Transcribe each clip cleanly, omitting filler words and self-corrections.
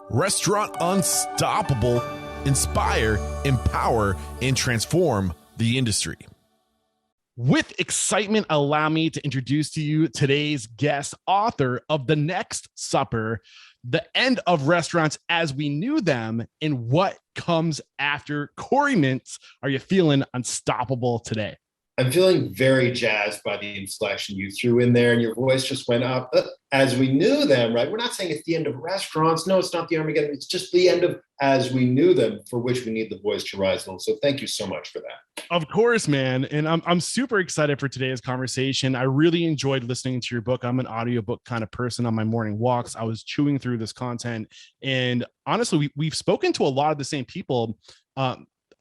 Restaurant Unstoppable, inspire, empower, and transform the industry. With excitement, allow me to introduce to you today's guest, author of The Next Supper, The End of Restaurants as We Knew Them, and What Comes After. Corey Mintz, are you feeling unstoppable today? I'm feeling very jazzed by the inflection you threw in there, and your voice just went up. As we knew them, right? We're not saying it's the end of restaurants. No, it's not the Armageddon. It's just the end of as we knew them, for which we need the voice to rise a little. So thank you so much for that. Of course, man. And I'm super excited for today's conversation. I really enjoyed listening to your book. I'm an audiobook kind of person on my morning walks. I was chewing through this content. And honestly, we've spoken to a lot of the same people.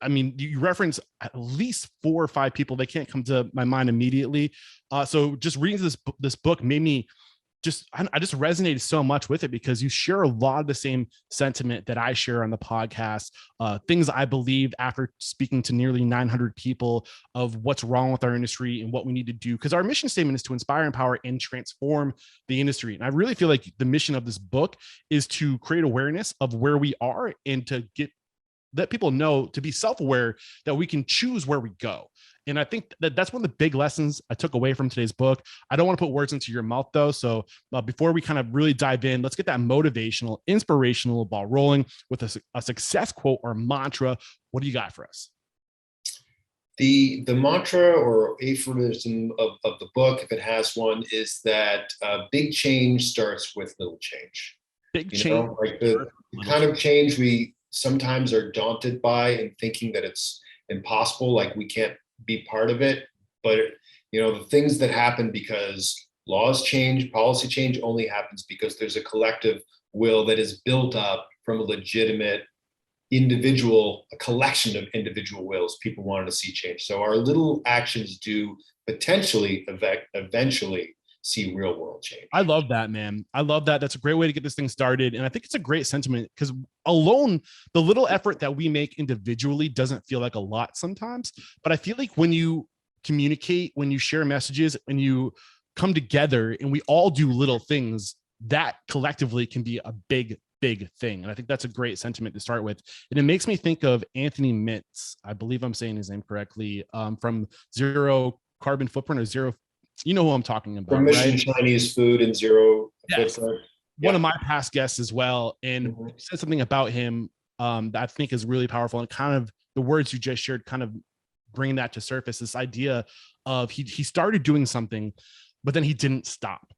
I mean, you reference at least 4 or 5 people. They can't come to my mind immediately. So just reading this book made me I just resonated so much with it because you share a lot of the same sentiment that I share on the podcast, things I believed after speaking to nearly 900 people of what's wrong with our industry and what we need to do. Because our mission statement is to inspire, empower, and transform the industry. And I really feel like the mission of this book is to create awareness of where we are and to let people know, to be self-aware that we can choose where we go. And I think that's one of the big lessons I took away from today's book. I don't want to put words into your mouth though. So before we kind of really dive in, let's get that motivational, inspirational ball rolling with a success quote or mantra. What do you got for us? The mantra or aphorism of the book, if it has one, is that big change starts with little change. Big change. Like the kind of change we sometimes are daunted by and thinking that it's impossible, like we can't be part of it. But the things that happen because laws change, policy change only happens because there's a collective will that is built up from a legitimate a collection of individual wills. People wanted to see change. So our little actions do potentially eventually see real world change. I love that, man. I love that. That's a great way to get this thing started. And I think it's a great sentiment because alone, the little effort that we make individually doesn't feel like a lot sometimes. But I feel like when you communicate, when you share messages, when you come together and we all do little things, that collectively can be a big thing. And I think that's a great sentiment to start with. And it makes me think of Anthony Mintz. I believe I'm saying his name correctly, from Zero Carbon Footprint or Zero. You know who I'm talking about, Permission right? Chinese food and zero. Yes. One of my past guests as well. And said something about him that I think is really powerful. And kind of the words you just shared kind of bring that to surface, this idea of he started doing something, but then he didn't stop,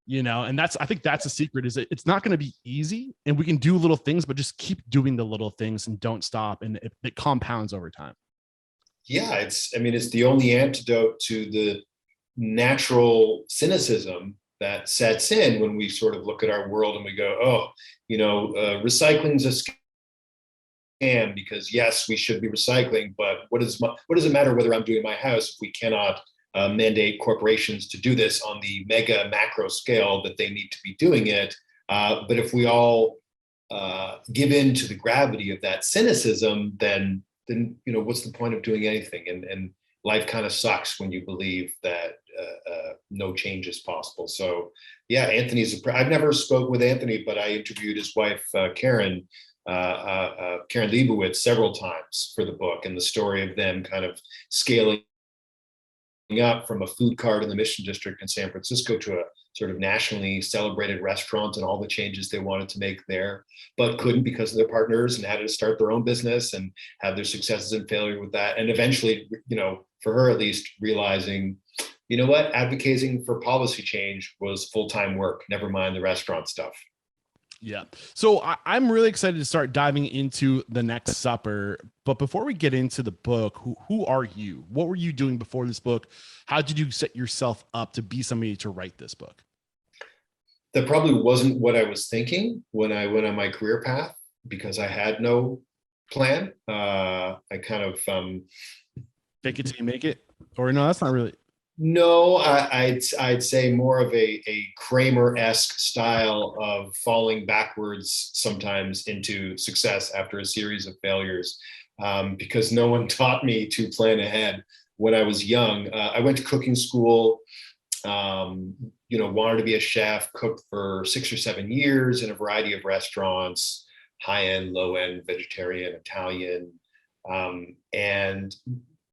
and I think that's a secret, is that it's not going to be easy and we can do little things, but just keep doing the little things and don't stop. And it compounds over time. Yeah. It's the only antidote to the natural cynicism that sets in when we sort of look at our world and we go, recycling's a scam, because yes, we should be recycling, but what does it matter whether I'm doing my house if we cannot mandate corporations to do this on the mega macro scale that they need to be doing it? But if we all give in to the gravity of that cynicism, then what's the point of doing anything? And life kind of sucks when you believe that no change is possible. So yeah, I've never spoke with Anthony, but I interviewed his wife, Karen Leibowitz, several times for the book, and the story of them kind of scaling up from a food cart in the Mission District in San Francisco to a sort of nationally celebrated restaurant, and all the changes they wanted to make there, but couldn't because of their partners, and had to start their own business and have their successes and failure with that. And eventually, for her at least, realizing, advocating for policy change was full-time work, never mind the restaurant stuff. Yeah. So I'm really excited to start diving into The Next Supper. But before we get into the book, who are you? What were you doing before this book? How did you set yourself up to be somebody to write this book? That probably wasn't what I was thinking when I went on my career path, because I had no plan. I kind of fake it till you make it, or no, that's not really. No, I'd say more of a Kramer-esque style of falling backwards sometimes into success after a series of failures, because no one taught me to plan ahead when I was young. I went to cooking school, wanted to be a chef, cooked for 6 or 7 years in a variety of restaurants, high-end, low-end, vegetarian, Italian, and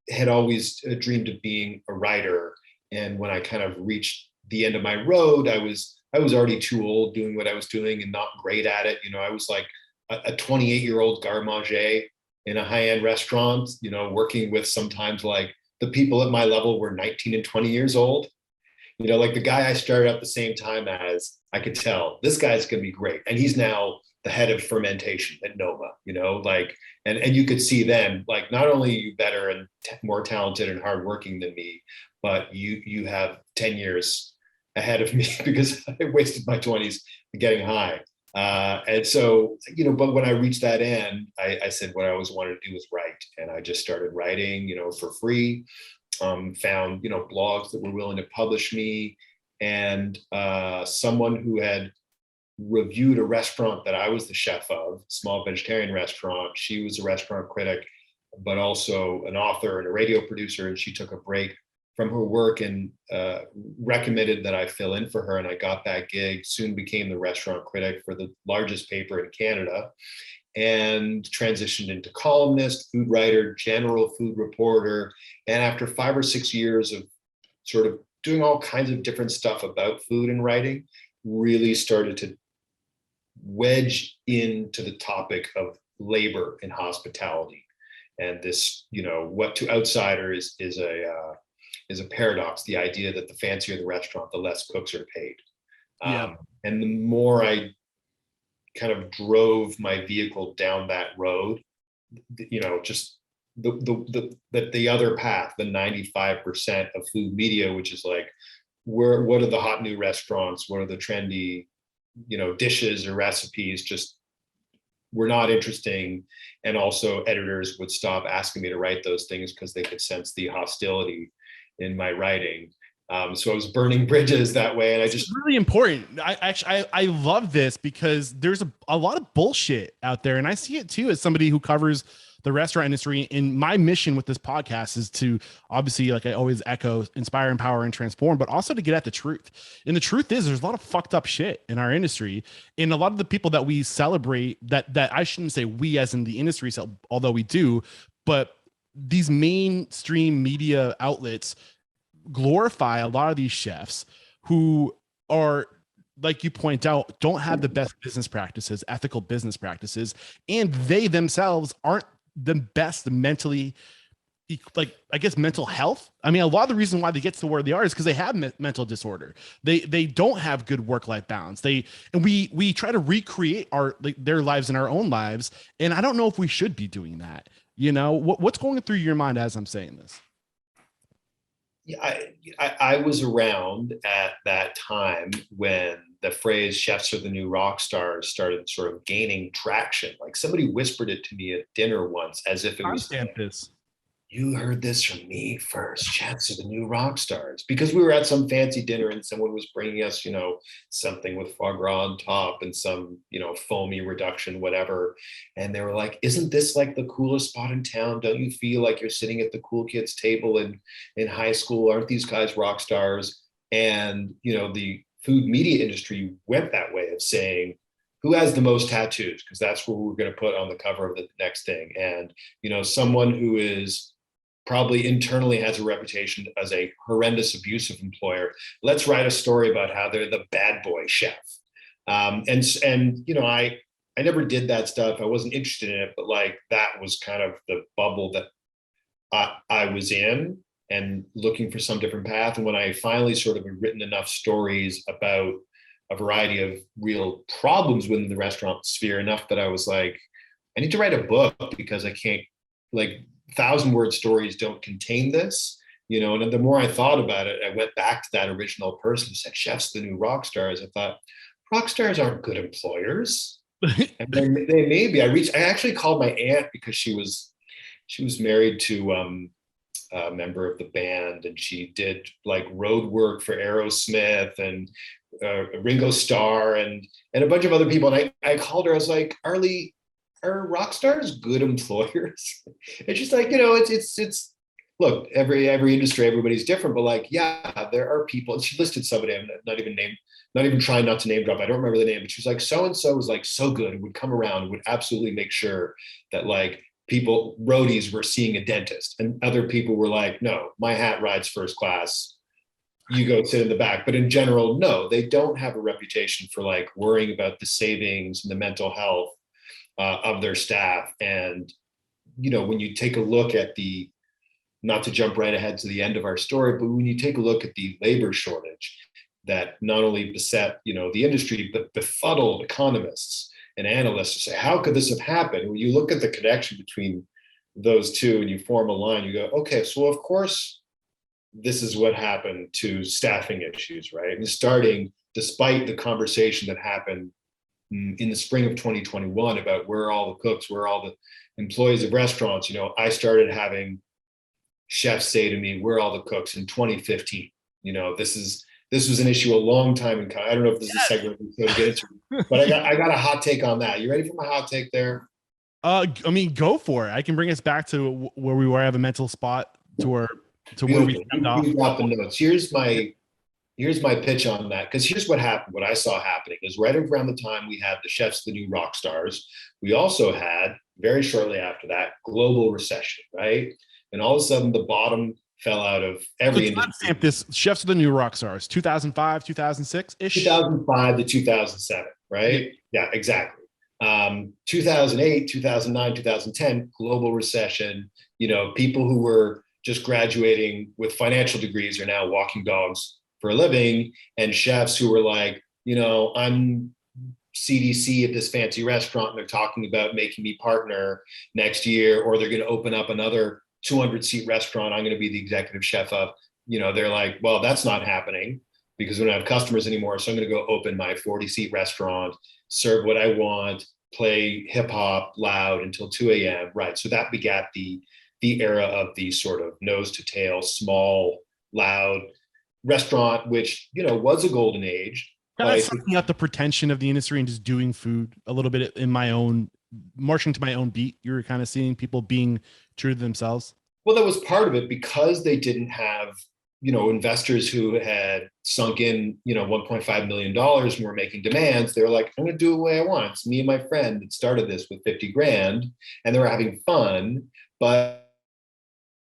had always dreamed of being a writer. And when I kind of reached the end of my road, I was already too old doing what I was doing and not great at it. I was like a 28-year-old garde manger in a high-end restaurant, working with sometimes like the people at my level were 19 and 20 years old. Like the guy I started at the same time as, I could tell this guy's going to be great. And he's now the head of fermentation at Nova, like, and you could see then, like, not only are you better and more talented and hardworking than me, but you have 10 years ahead of me because I wasted my 20s getting high. And so, but when I reached that end, I said what I always wanted to do was write. And I just started writing, for free, found, blogs that were willing to publish me. And someone who had reviewed a restaurant that I was the chef of, small vegetarian restaurant. She was a restaurant critic, but also an author and a radio producer. And she took a break from her work and recommended that I fill in for her. And I got that gig, soon became the restaurant critic for the largest paper in Canada, and transitioned into columnist, food writer, general food reporter. And after 5 or 6 years of sort of doing all kinds of different stuff about food and writing, really started to wedge into the topic of labor in hospitality. And this, what to outsiders is a paradox, the idea that the fancier the restaurant, the less cooks are paid. And the more I kind of drove my vehicle down that road, just the other path, the 95% of food media, which is like, what are the hot new restaurants? What are the trendy, dishes or recipes? Just were not interesting. And also editors would stop asking me to write those things because they could sense the hostility in my writing. So I was burning bridges that way. And I just really important. I love this because there's a lot of bullshit out there. And I see it too, as somebody who covers the restaurant industry. And my mission with this podcast is to, obviously, like I always echo, inspire, empower, and transform, but also to get at the truth. And the truth is there's a lot of fucked up shit in our industry. And a lot of the people that we celebrate, that I shouldn't say we as in the industry, although we do, but these mainstream media outlets glorify a lot of these chefs who are, like you point out, don't have the best business practices, ethical business practices, and they themselves aren't the best mentally, like, I guess, mental health. I mean, a lot of the reason why they get to where they are is because they have mental disorder. They don't have good work-life balance. We try to recreate their lives in our own lives, and I don't know if we should be doing that. What's going through your mind as I'm saying this? Yeah, I was around at that time when the phrase "chefs are the new rock stars" started sort of gaining traction. Like, somebody whispered it to me at dinner once, as if it was, "You heard this from me first. Chefs are the new rock stars." Because we were at some fancy dinner and someone was bringing us, something with foie gras on top and some, foamy reduction, whatever. And they were like, "Isn't this like the coolest spot in town? Don't you feel like you're sitting at the cool kids table in high school? Aren't these guys rock stars?" And, the food media industry went that way of saying, who has the most tattoos? Because that's what we're going to put on the cover of the next thing. And, someone who is probably internally has a reputation as a horrendous, abusive employer. Let's write a story about how they're the bad boy chef. I never did that stuff. I wasn't interested in it, but like, that was kind of the bubble that I was in, and looking for some different path. And when I finally sort of had written enough stories about a variety of real problems within the restaurant sphere, enough that I was like, I need to write a book, because I can't, like, 1,000-word stories don't contain this, and the more I thought about it, I went back to that original person who said, "Chefs, the new rock stars." I thought, rock stars aren't good employers. And then they maybe, I actually called my aunt, because she was married to a member of the band, and she did like road work for Aerosmith and Ringo Starr and a bunch of other people. And I called her, I was like, "Arlie, are rock stars good employers?" And she's like, it's look, every industry, everybody's different, but like, yeah, there are people. And she listed somebody, I'm not even not even trying not to name drop. I don't remember the name, but she was like, so-and-so was like so good, would come around and would absolutely make sure that like people, roadies were seeing a dentist, and other people were like, no, my hat rides first class. You go sit in the back. But in general, no, they don't have a reputation for like worrying about the savings and the mental health of their staff. And, you know, when you take a look at the, not to jump right ahead to the end of our story, but when you take a look at the labor shortage that not only beset, you know, the industry, but befuddled economists and analysts to say, how could this have happened? When you look at the connection between those two and you form a line, you go, okay, so of course, this is what happened to staffing issues, right? And starting, despite the conversation that happened in the spring of 2021 about where are all the cooks, where are all the employees of restaurants, you know, I started having chefs say to me, where are all the cooks in 2015? You know, this was an issue a long time in. I don't know if this is a segment we can get into, but I got a hot take on that. You ready for my hot take there? I mean, go for it. I can bring us back to where we were. I have a mental spot to where we stepped off. You got the notes. Here's my pitch on that, because here's what happened. What I saw happening is right around the time we had the chefs, the new rock stars, we also had very shortly after that global recession, right? And all of a sudden the bottom fell out of every industry. This chefs are the new rock stars, 2005, 2006 ish. 2005 to 2007, right? Yeah, exactly. 2008, 2009, 2010, global recession. You know, people who were just graduating with financial degrees are now walking dogs for a living, and chefs who were like, you know, I'm CDC at this fancy restaurant and they're talking about making me partner next year, or they're going to open up another 200-seat restaurant I'm going to be the executive chef of. You know, they're like, well, that's not happening because we don't have customers anymore. So I'm going to go open my 40-seat restaurant, serve what I want, play hip hop loud until 2 a.m. Right. So that begat the era of the sort of nose to tail, small, loud restaurant, which, you know, was a golden age. Kind of sucking out the pretension of the industry and just doing food a little bit in my own, marching to my own beat. You were kind of seeing people being true to themselves. Well, that was part of it because they didn't have, you know, investors who had sunk in, you know, $1.5 million and were making demands. They were like, I'm going to do it the way I want. It's me and my friend that started this with 50 grand, and they were having fun. But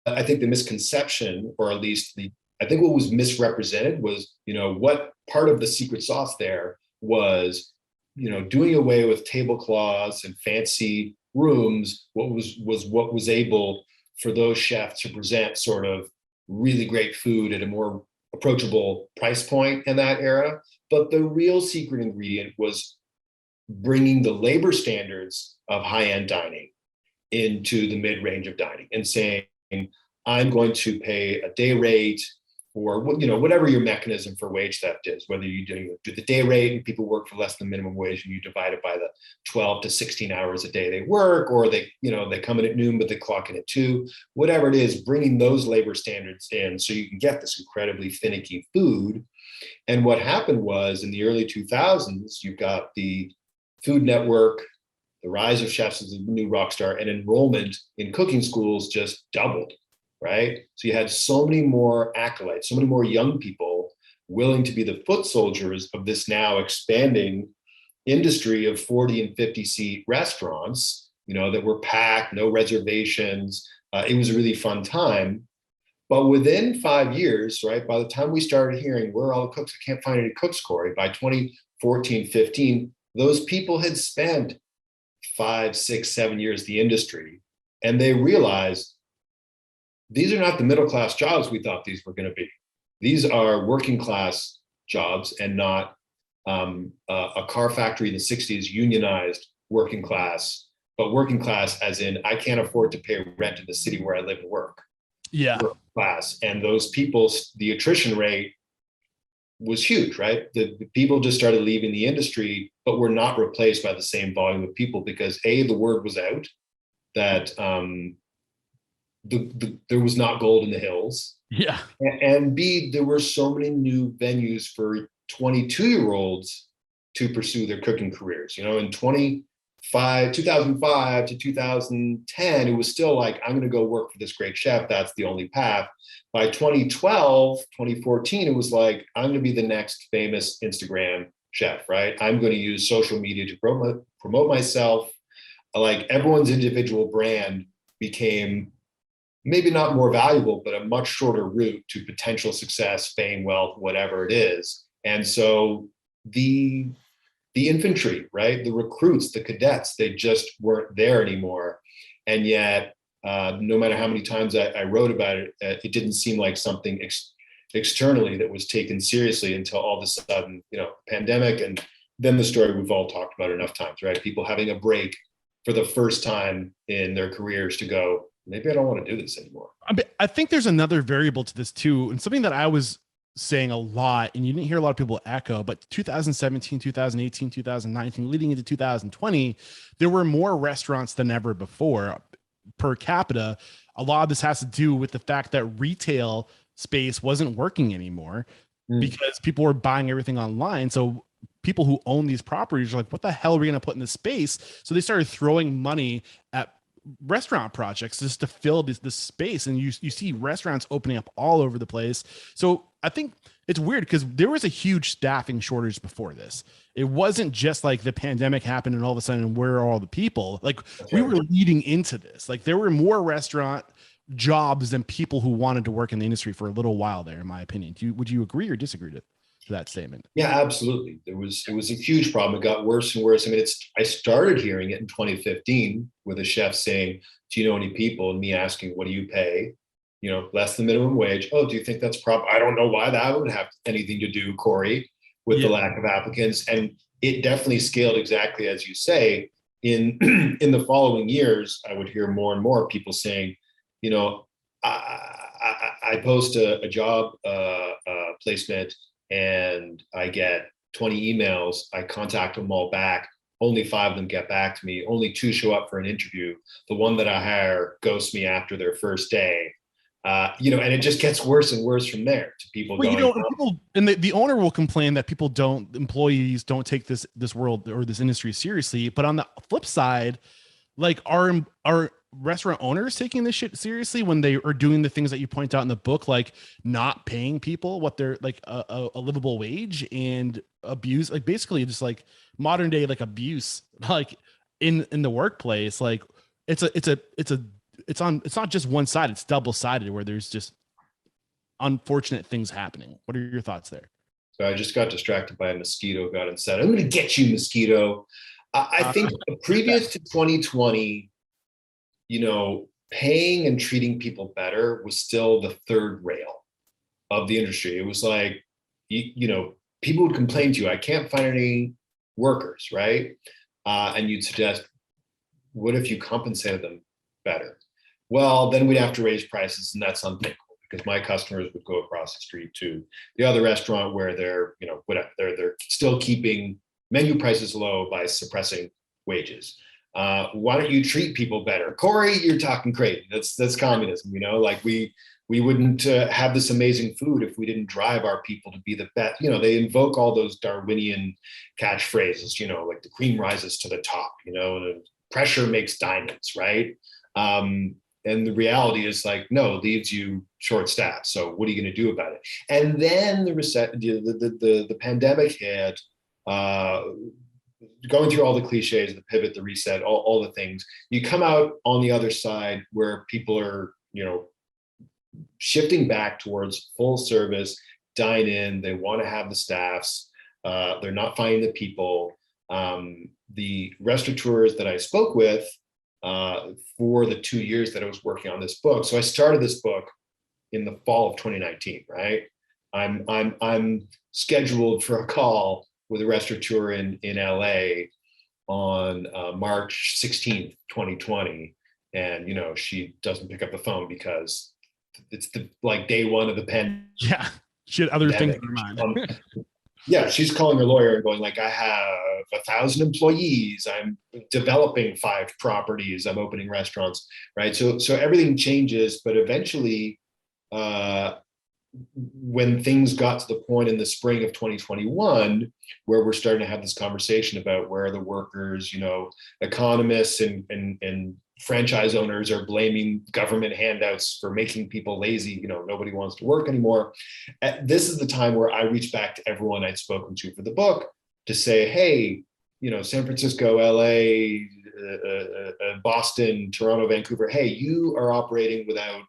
I think the misconception, or at least I think what was misrepresented was, you know, what part of the secret sauce there was, you know, doing away with tablecloths and fancy rooms. What was able for those chefs to present sort of really great food at a more approachable price point in that era. But the real secret ingredient was bringing the labor standards of high-end dining into the mid-range of dining and saying, I'm going to pay a day rate, or, you know, whatever your mechanism for wage theft is, whether you do the day rate and people work for less than minimum wage and you divide it by the 12 to 16 hours a day they work, or they, you know, they come in at noon, but they clock in at 2, whatever it is, bringing those labor standards in so you can get this incredibly finicky food. And what happened was in the early 2000s, you've got the Food Network, the rise of chefs as a new rock star, and enrollment in cooking schools just doubled. Right? So you had so many more acolytes, so many more young people willing to be the foot soldiers of this now expanding industry of 40 and 50-seat restaurants, you know, that were packed, no reservations. It was a really fun time. But within 5 years, right, by the time we started hearing, where are all the cooks? I can't find any cooks, Corey. By 2014, 15, those people had spent 5, 6, 7 years in the industry, and they realized, these are not the middle-class jobs we thought these were going to be. These are working-class jobs, and not a car factory in the 60s unionized working class, but working class as in I can't afford to pay rent in the city where I live and work. Yeah. Working class. And those people, the attrition rate was huge, right? The people just started leaving the industry, but were not replaced by the same volume of people because A, the word was out that there was not gold in the hills. Yeah. And B, there were so many new venues for 22-year-olds to pursue their cooking careers. You know, in 2005 to 2010, it was still like, I'm going to go work for this great chef. That's the only path. By 2012, 2014, it was like, I'm going to be the next famous Instagram chef, right? I'm going to use social media to promote myself. Like everyone's individual brand became maybe not more valuable, but a much shorter route to potential success, fame, wealth, whatever it is. And so the infantry, right? The recruits, the cadets, they just weren't there anymore. And yet, no matter how many times I wrote about it, it didn't seem like something externally that was taken seriously until all of a sudden, pandemic, and then the story we've all talked about enough times, right? People having a break for the first time in their careers to go, maybe I don't want to do this anymore. I think there's another variable to this too, and something that I was saying a lot, and you didn't hear a lot of people echo, but 2017, 2018, 2019, leading into 2020, there were more restaurants than ever before per capita. A lot of this has to do with the fact that retail space wasn't working anymore because people were buying everything online. So people who own these properties are like, what the hell are we going to put in this space? So they started throwing money at restaurant projects just to fill this space, and you see restaurants opening up all over the place. So I think it's weird because there was a huge staffing shortage before this. It wasn't just like the pandemic happened and all of a sudden where are all the people? Like we were leading into this. Like there were more restaurant jobs than people who wanted to work in the industry for a little while there, in my opinion. Would you agree or disagree to that statement? Yeah, absolutely. It was a huge problem. It got worse and worse. I mean, I started hearing it in 2015 with a chef saying, "Do you know any people?" And me asking, "What do you pay?" Less than minimum wage. "Oh, do you think that's I don't know why that would have anything to do, Corey, with the lack of applicants." And it definitely scaled exactly as you say. In the following years, I would hear more and more people saying, I post a job placement and I get 20 emails. I contact them all back. Only 5 of them get back to me. Only 2 show up for an interview. The one that I hire ghosts me after their first day. And it just gets worse and worse from there to people going. People, and the owner will complain that employees don't take this world or this industry seriously. But on the flip side, like our restaurant owners taking this shit seriously when they are doing the things that you point out in the book, like not paying people what they're like a livable wage and abuse, like basically just like modern day like abuse, like in the workplace. Like it's not just one side, it's double sided where there's just unfortunate things happening. What are your thoughts there? So I just got distracted by a mosquito, got inside. I'm going to get you, mosquito. I think previous to 2020, paying and treating people better was still the third rail of the industry. It was like, people would complain to you, "I can't find any workers," right? And you'd suggest, what if you compensated them better? Well, then we'd have to raise prices, and that's unthinkable because my customers would go across the street to the other restaurant where they're still keeping menu prices low by suppressing wages. Why don't you treat people better? Corey, you're talking crazy. That's communism, like we wouldn't have this amazing food if we didn't drive our people to be the best. They invoke all those Darwinian catchphrases, like the cream rises to the top, and pressure makes diamonds, right? And the reality is like, no, it leaves you short staffed. So what are you going to do about it? And then the pandemic hit, going through all the cliches, the pivot, the reset, all the things. You come out on the other side where people are, shifting back towards full service, dine in. They want to have the staffs. They're not finding the people. The restaurateurs that I spoke with for the 2 years that I was working on this book. So I started this book in the fall of 2019, right? I'm scheduled for a call with a restaurateur in LA on March 16th, 2020. And, she doesn't pick up the phone because it's day one of the pandemic. Yeah. She had other things in her mind. Yeah, she's calling her lawyer and going like, "I have 1,000 employees. I'm developing 5 properties. I'm opening restaurants," right? So everything changes, but eventually when things got to the point in the spring of 2021 where we're starting to have this conversation about where the workers, economists and franchise owners are blaming government handouts for making people lazy, nobody wants to work anymore. This is the time where I reached back to everyone I'd spoken to for the book to say, hey, San Francisco, LA, Boston, Toronto, Vancouver, hey, you are operating without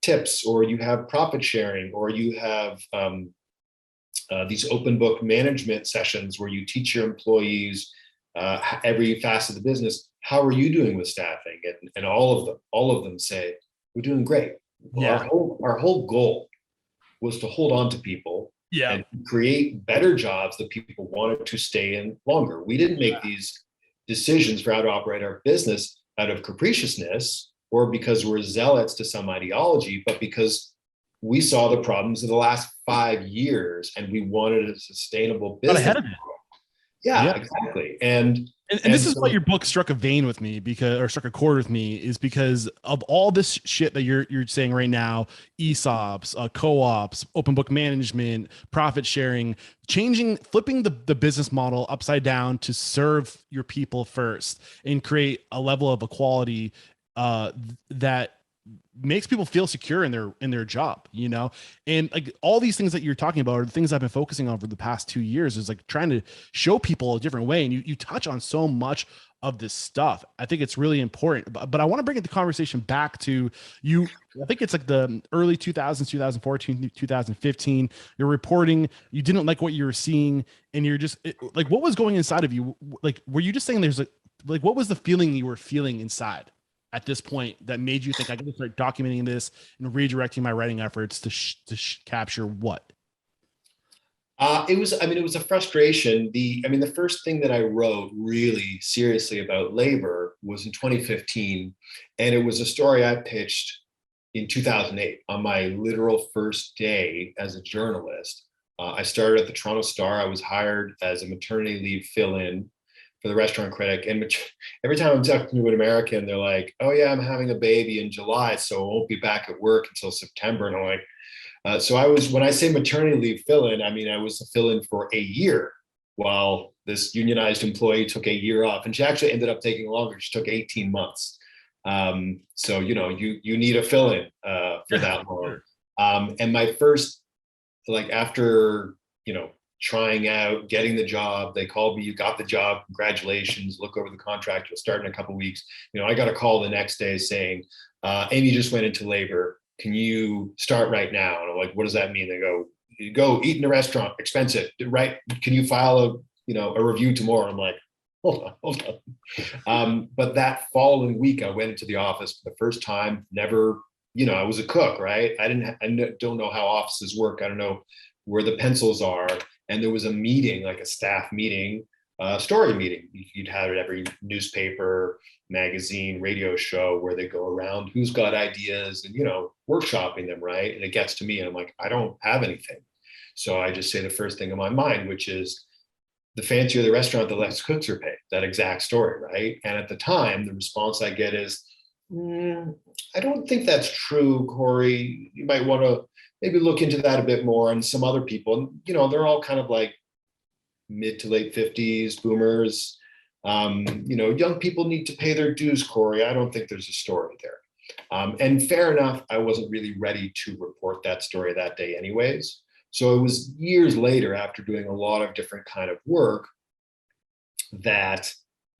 tips, or you have profit sharing, or you have these open book management sessions where you teach your employees every facet of the business. How are you doing with staffing? And all of them say, we're doing great. Yeah. Our whole goal was to hold on to people and create better jobs that people wanted to stay in longer. We didn't make these decisions for how to operate our business out of capriciousness or because we're zealots to some ideology, but because we saw the problems of the last 5 years and we wanted a sustainable business. Got ahead of it. Yeah, exactly. And this is why your book struck a vein with me, struck a chord with me, is because of all this shit that you're saying right now: ESOPs, co-ops, open book management, profit sharing, flipping the business model upside down to serve your people first and create a level of equality that makes people feel secure in their job, and like all these things that you're talking about are the things I've been focusing on for the past 2 years, is like trying to show people a different way. And you touch on so much of this stuff. I think it's really important, but I want to bring the conversation back to you. I think it's like the early 2000s, 2014, 2015, you're reporting, you didn't like what you were seeing, and you're just like, what was going inside of you? Like, were you just saying like, what was the feeling you were feeling inside at this point that made you think I got to start documenting this and redirecting my writing efforts to capture what? It was a frustration. The first thing that I wrote really seriously about labor was in 2015. And it was a story I pitched in 2008 on my literal first day as a journalist. I started at the Toronto Star. I was hired as a maternity leave fill-in for the restaurant critic. And every time I'm talking to an American, they're like, oh yeah, I'm having a baby in July, so I won't be back at work until September. And I'm like, when I say maternity leave fill-in, I was a fill-in for a year while this unionized employee took a year off. And she actually ended up taking longer. She took 18 months. So, you need a fill-in for that long. And my first, after, trying out, getting the job, they called me, you got the job, congratulations, look over the contract, you'll start in a couple of weeks. I got a call the next day saying, Amy just went into labor. Can you start right now? And I'm like, what does that mean? They go, you go eat in a restaurant, expensive, right? Can you file a review tomorrow? I'm like, hold on. But that following week, I went into the office for the first time, never, I was a cook, right? I don't know how offices work. I don't know where the pencils are. And there was a meeting, like a staff meeting, story meeting. You'd have it every newspaper, magazine, radio show where they go around who's got ideas and, workshopping them, right? And it gets to me and I'm like, I don't have anything. So I just say the first thing in my mind, which is the fancier the restaurant, the less cooks are paid. That exact story, right? And at the time, the response I get is, I don't think that's true, Corey. You might want to maybe look into that a bit more. And some other people, they're all kind of like mid to late 50s, boomers. Young people need to pay their dues, Corey. I don't think there's a story there. And fair enough, I wasn't really ready to report that story that day anyways. So it was years later, after doing a lot of different kind of work, that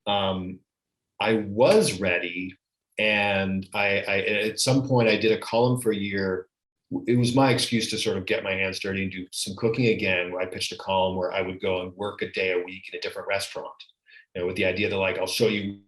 I was ready. And I at some point I did a column for a year. It was my excuse to sort of get my hands dirty and do some cooking again, where I pitched a column where I would go and work a day a week in a different restaurant, with the idea that I'll show you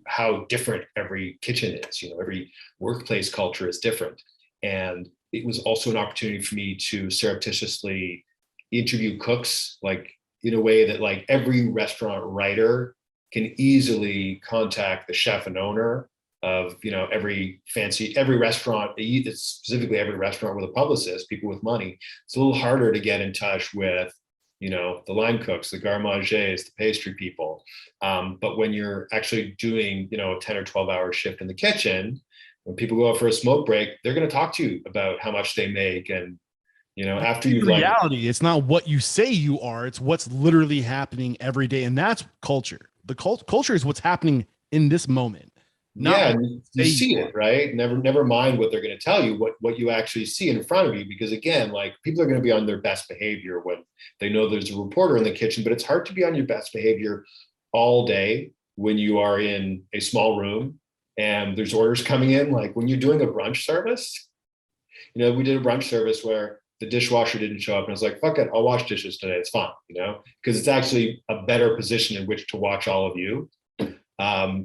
how different every kitchen is, every workplace culture is different. And it was also an opportunity for me to surreptitiously interview cooks, in a way that every restaurant writer can easily contact the chef and owner of every restaurant, specifically every restaurant with a publicist, people with money. It's a little harder to get in touch with the line cooks, the garde mangers, the pastry people. But when you're actually doing a 10 or 12 hour shift in the kitchen, When people go out for a smoke break, they're going to talk to you about how much they make. And, after In you've reality, it's not what you say you are, it's what's literally happening every day. And that's culture. The culture is what's happening in this moment. Not yeah, what and you you say see you are. it, right? Never mind what they're going to tell you, what you actually see in front of you. Because again, like, people are going to be on their best behavior when they know there's a reporter in the kitchen, but it's hard to be on your best behavior all day when you are in a small room and there's orders coming in. Like when you're doing a brunch service, we did a brunch service where the dishwasher didn't show up, and I was like, fuck it, I'll wash dishes today. It's fine, because it's actually a better position in which to watch all of you,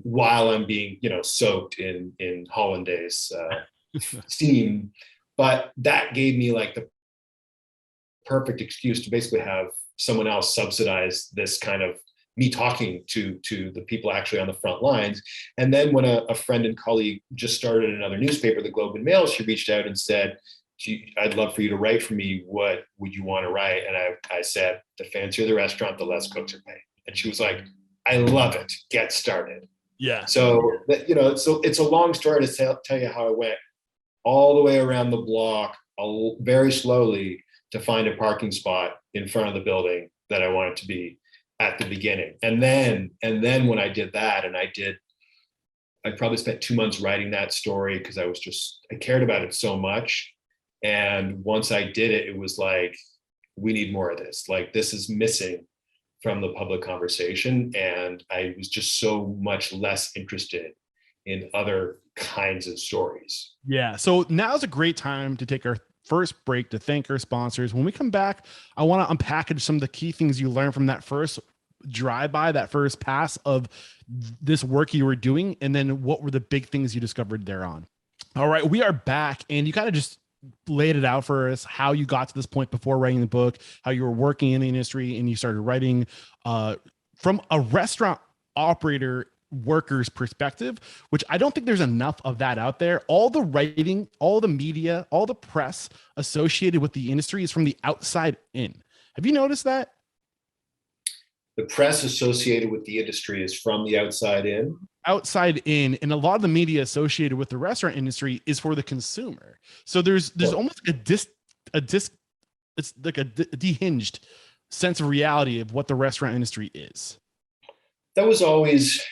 while I'm being, soaked in hollandaise steam. But that gave me like the perfect excuse to basically have someone else subsidize this kind of me talking to the people actually on the front lines. And then when a friend and colleague just started another newspaper, the Globe and Mail, she reached out and said, I'd love for you to write for me. What would you want to write? And I said, the fancier the restaurant, the less cooks are paid. And she was like, I love it. Get started. Yeah. So, so it's a long story to tell you how I went all the way around the block, very slowly, to find a parking spot in front of the building that I wanted to be at the beginning. And then when I did that, I probably spent 2 months writing that story because I cared about it so much. And once I did it, it was like, we need more of this. Like, this is missing from the public conversation. And I was just so much less interested in other kinds of stories. Yeah. So now's a great time to take our first break to thank our sponsors. When we come back, I want to unpackage some of the key things you learned from that first drive-by, that first pass of this work you were doing, and then what were the big things you discovered thereon. All right, we are back, and you kind of just laid it out for us how you got to this point before writing the book, how you were working in the industry, and you started writing from a restaurant operator worker's perspective, which I don't think there's enough of that out there. All the writing, all the media, all the press associated with the industry is from the outside in. Have you noticed that? The press associated with the industry is from the outside in. Outside in, and a lot of the media associated with the restaurant industry is for the consumer. So there's almost it's like a dehinged sense of reality of what the restaurant industry is. That was always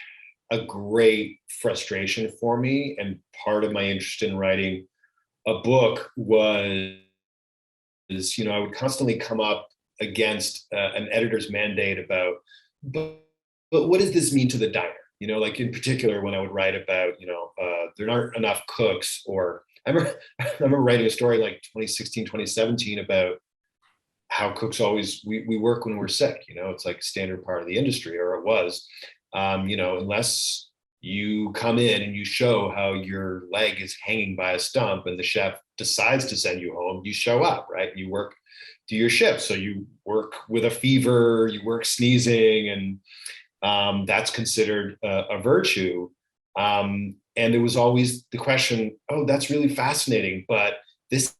a great frustration for me, and part of my interest in writing a book was, I would constantly come up against an editor's mandate about, but what does this mean to the diner? Like in particular, when I would write about, there aren't enough cooks, or I remember writing a story like 2016, 2017 about how cooks always, we work when we're sick, it's like a standard part of the industry, or it was, unless you come in and you show how your leg is hanging by a stump and the chef decides to send you home, you show up, right? You work, do your shift. So you work with a fever, you work sneezing, and that's considered a virtue. And it was always the question, oh, that's really fascinating, but this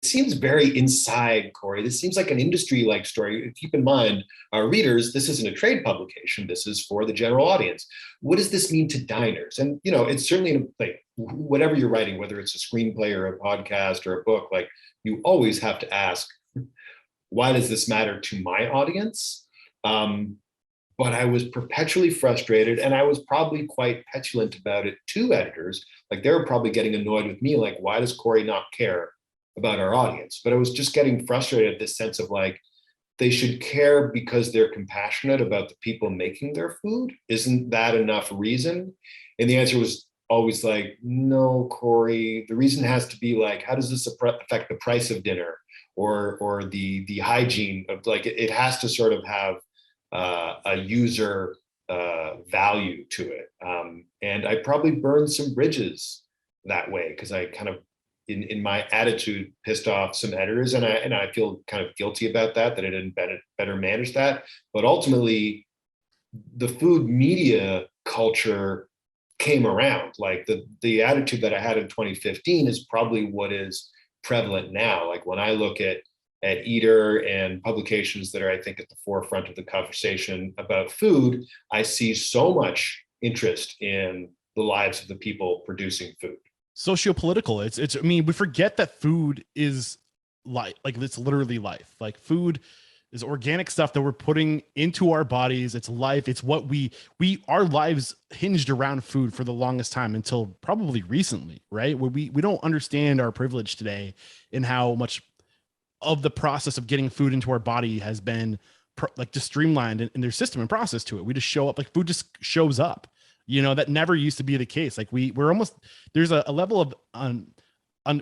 seems very inside, Corey. This seems like an industry-like story. Keep in mind, our readers, this isn't a trade publication. This is for the general audience. What does this mean to diners? And, it's certainly like whatever you're writing, whether it's a screenplay or a podcast or a book, like you always have to ask, why does this matter to my audience? But I was perpetually frustrated, and I was probably quite petulant about it to editors. Like, they were probably getting annoyed with me, like, why does Corey not care about our audience? But I was just getting frustrated at this sense of like, they should care because they're compassionate about the people making their food. Isn't that enough reason? And the answer was always like, no, Corey, the reason has to be like, how does this affect the price of dinner, or the hygiene of, like, it has to sort of have a user value to it. And I probably burned some bridges that way, because I kind of, in my attitude, pissed off some editors, and I feel kind of guilty about that I didn't better manage that. But ultimately, the food media culture came around. Like, the attitude that I had in 2015 is probably what is prevalent now. Like, when I look at Eater and publications that are, I think, at the forefront of the conversation about food, I see so much interest in the lives of the people producing food. Sociopolitical. It's I mean, we forget that food is life. Like it's literally life. Like food is organic stuff that we're putting into our bodies. It's life. It's what we our lives hinged around food for the longest time until probably recently, right? Where we don't understand our privilege today and how much of the process of getting food into our body has been like just streamlined in their system and process to it. We just show up, like food just shows up, you know, that never used to be the case. Like we're almost, there's a level of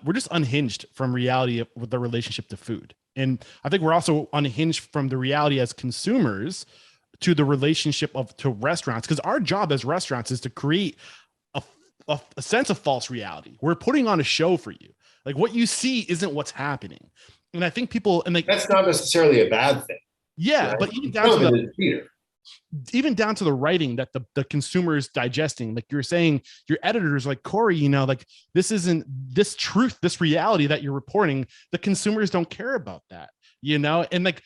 we're just unhinged from reality with the relationship to food. And I think we're also unhinged from the reality as consumers to the relationship to restaurants. Because our job as restaurants is to create a sense of false reality. We're putting on a show for you. Like what you see isn't what's happening. And I think people, and like, that's not necessarily a bad thing. Yeah, right? But even down to the writing that the consumer is digesting, like you're saying, your editors like, Corey, you know, like this isn't this truth, this reality that you're reporting, the consumers don't care about that, you know? And like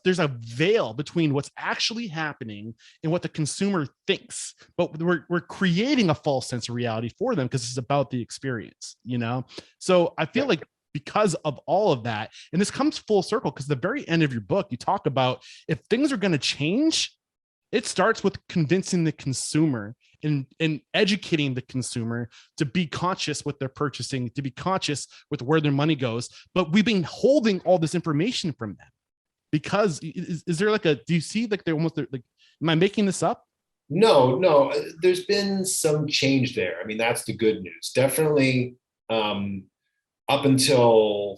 there's a veil between what's actually happening and what the consumer thinks, but we're creating a false sense of reality for them because it's about the experience, you know? So I feel like because of all of that, and this comes full circle, because the very end of your book, you talk about if things are going to change, it starts with convincing the consumer and educating the consumer to be conscious with their purchasing, to be conscious with where their money goes. But we've been holding all this information from them because is there like do you see like they're almost like, am I making this up? No, there's been some change there. I mean, that's the good news. Definitely up until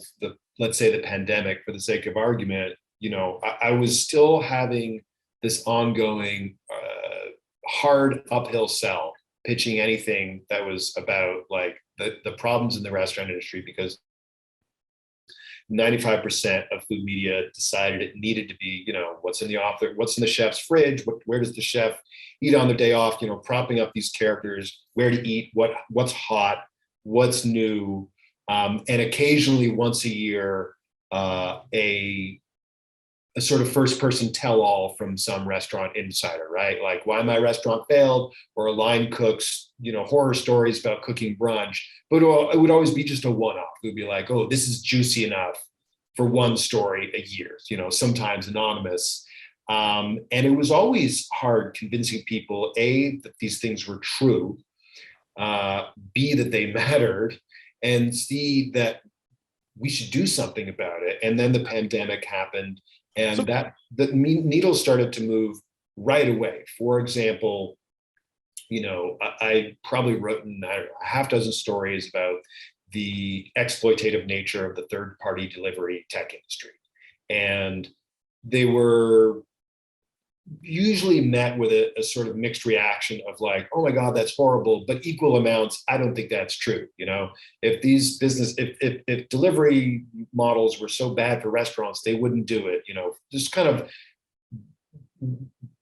let's say the pandemic, for the sake of argument, you know, I was still having this ongoing hard uphill sell, pitching anything that was about like the problems in the restaurant industry, because 95% of food media decided it needed to be, you know, what's in the chef's fridge, where does the chef eat on their day off, you know, propping up these characters, where to eat, what's hot, what's new, and occasionally once a year, a sort of first person tell all from some restaurant insider, right? Like why my restaurant failed, or a line cook's, you know, horror stories about cooking brunch, but it would always be just a one-off. It would be like, oh, this is juicy enough for one story a year, you know, sometimes anonymous. And it was always hard convincing people, A, that these things were true, B, that they mattered, and C, that we should do something about it. And then the pandemic happened, and that the needle started to move right away. For example, you know, I probably wrote a half dozen stories about the exploitative nature of the third-party delivery tech industry. And they were usually met with a sort of mixed reaction of like, oh my God, that's horrible, but equal amounts, I don't think that's true. You know, if delivery models were so bad for restaurants, they wouldn't do it, you know, just kind of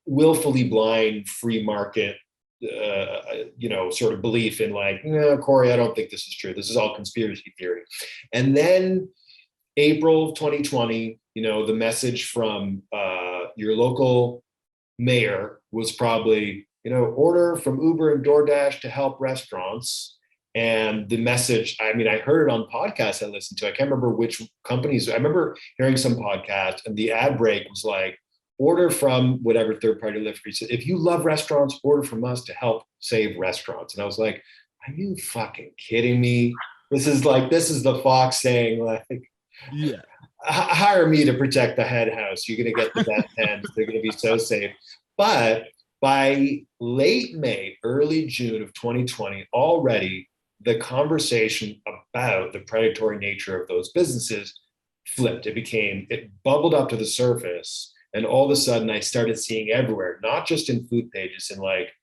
willfully blind free market, you know, sort of belief in like, no, Corey, I don't think this is true. This is all conspiracy theory. And then April of 2020, you know, the message from your local mayor was probably, you know, order from Uber and DoorDash to help restaurants. And the message, I mean, I heard it on podcasts I listened to. I can't remember which companies. I remember hearing some podcast, and the ad break was like, order from whatever third-party delivery. So if you love restaurants, order from us to help save restaurants. And I was like, are you fucking kidding me? This is the Fox saying like, yeah, hire me to protect the head house. You're going to get the best hens. They're going to be so safe. But by late May, early June of 2020, already the conversation about the predatory nature of those businesses flipped. It bubbled up to the surface. And all of a sudden I started seeing everywhere, not just in food pages, in like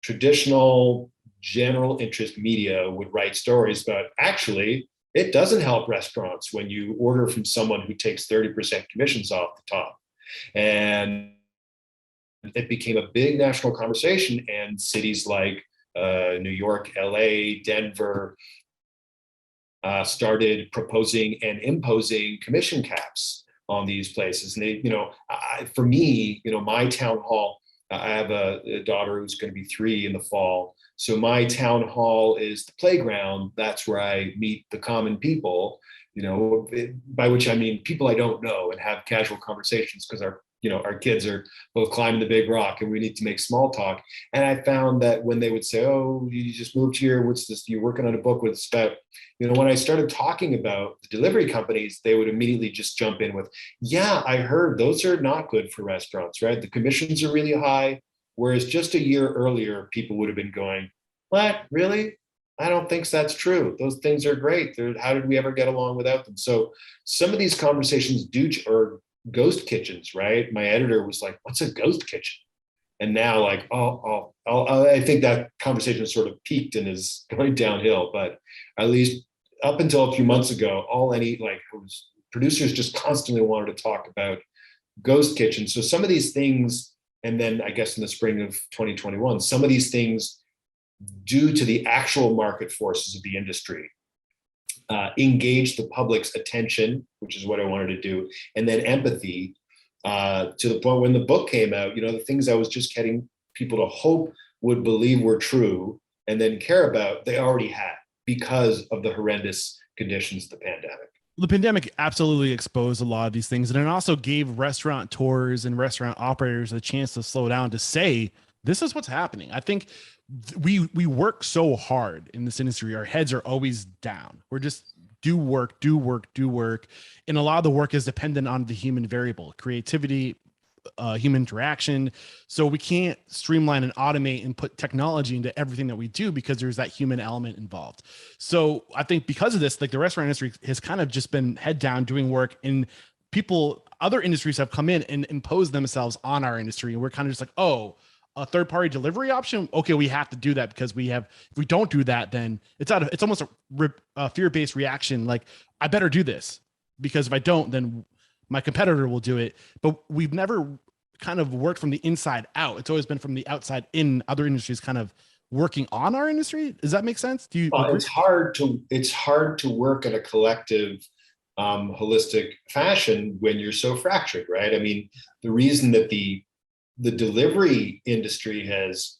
traditional general interest media would write stories about, actually, it doesn't help restaurants when you order from someone who takes 30% commissions off the top. And it became a big national conversation, and cities like New York, LA, Denver started proposing and imposing commission caps on these places. And they, you know, for me, you know, my town hall I have a daughter who's going to be 3 in the fall. So my town hall is the playground. That's where I meet the common people, by which I mean people I don't know, and have casual conversations, because our kids are both climbing the big rock and we need to make small talk. And I found that when they would say, "Oh, you just moved here. What's this? You're working on a book with about," when I started talking about the delivery companies, they would immediately just jump in with, "Yeah, I heard those are not good for restaurants, right? The commissions are really high." Whereas just a year earlier, people would have been going, "What, really? I don't think that's true. Those things are great. How did we ever get along without them?" So some of these conversations or ghost kitchens, right? My editor was like, "What's a ghost kitchen?" And now, like, I think that conversation sort of peaked and is going downhill. But at least up until a few months ago, producers just constantly wanted to talk about ghost kitchens. So some of these things, and then I guess in the spring of 2021, some of these things, due to the actual market forces of the industry, engage the public's attention, which is what I wanted to do, and then empathy, to the point when the book came out, the things I was just getting people to hope would believe were true and then care about, they already had, because of the horrendous conditions of the pandemic. The pandemic absolutely exposed a lot of these things, and it also gave restaurateurs and restaurant operators a chance to slow down, to say, this is what's happening. I think we work so hard in this industry. Our heads are always down. We're just do work. And a lot of the work is dependent on the human variable, creativity, human interaction. So we can't streamline and automate and put technology into everything that we do, because there's that human element involved. So I think because of this, like, the restaurant industry has kind of just been head down doing work, and other industries have come in and imposed themselves on our industry. And we're kind of just like, oh, a third-party delivery option, okay, we have to do that, because if we don't do that, then it's almost a fear-based reaction. Like, I better do this, because if I don't, then my competitor will do it. But we've never kind of worked from the inside out. It's always been from the outside in, other industries kind of working on our industry. Does that make sense? Do you agree? It's hard to work in a collective, holistic fashion when you're so fractured, right? I mean, the reason that the delivery industry has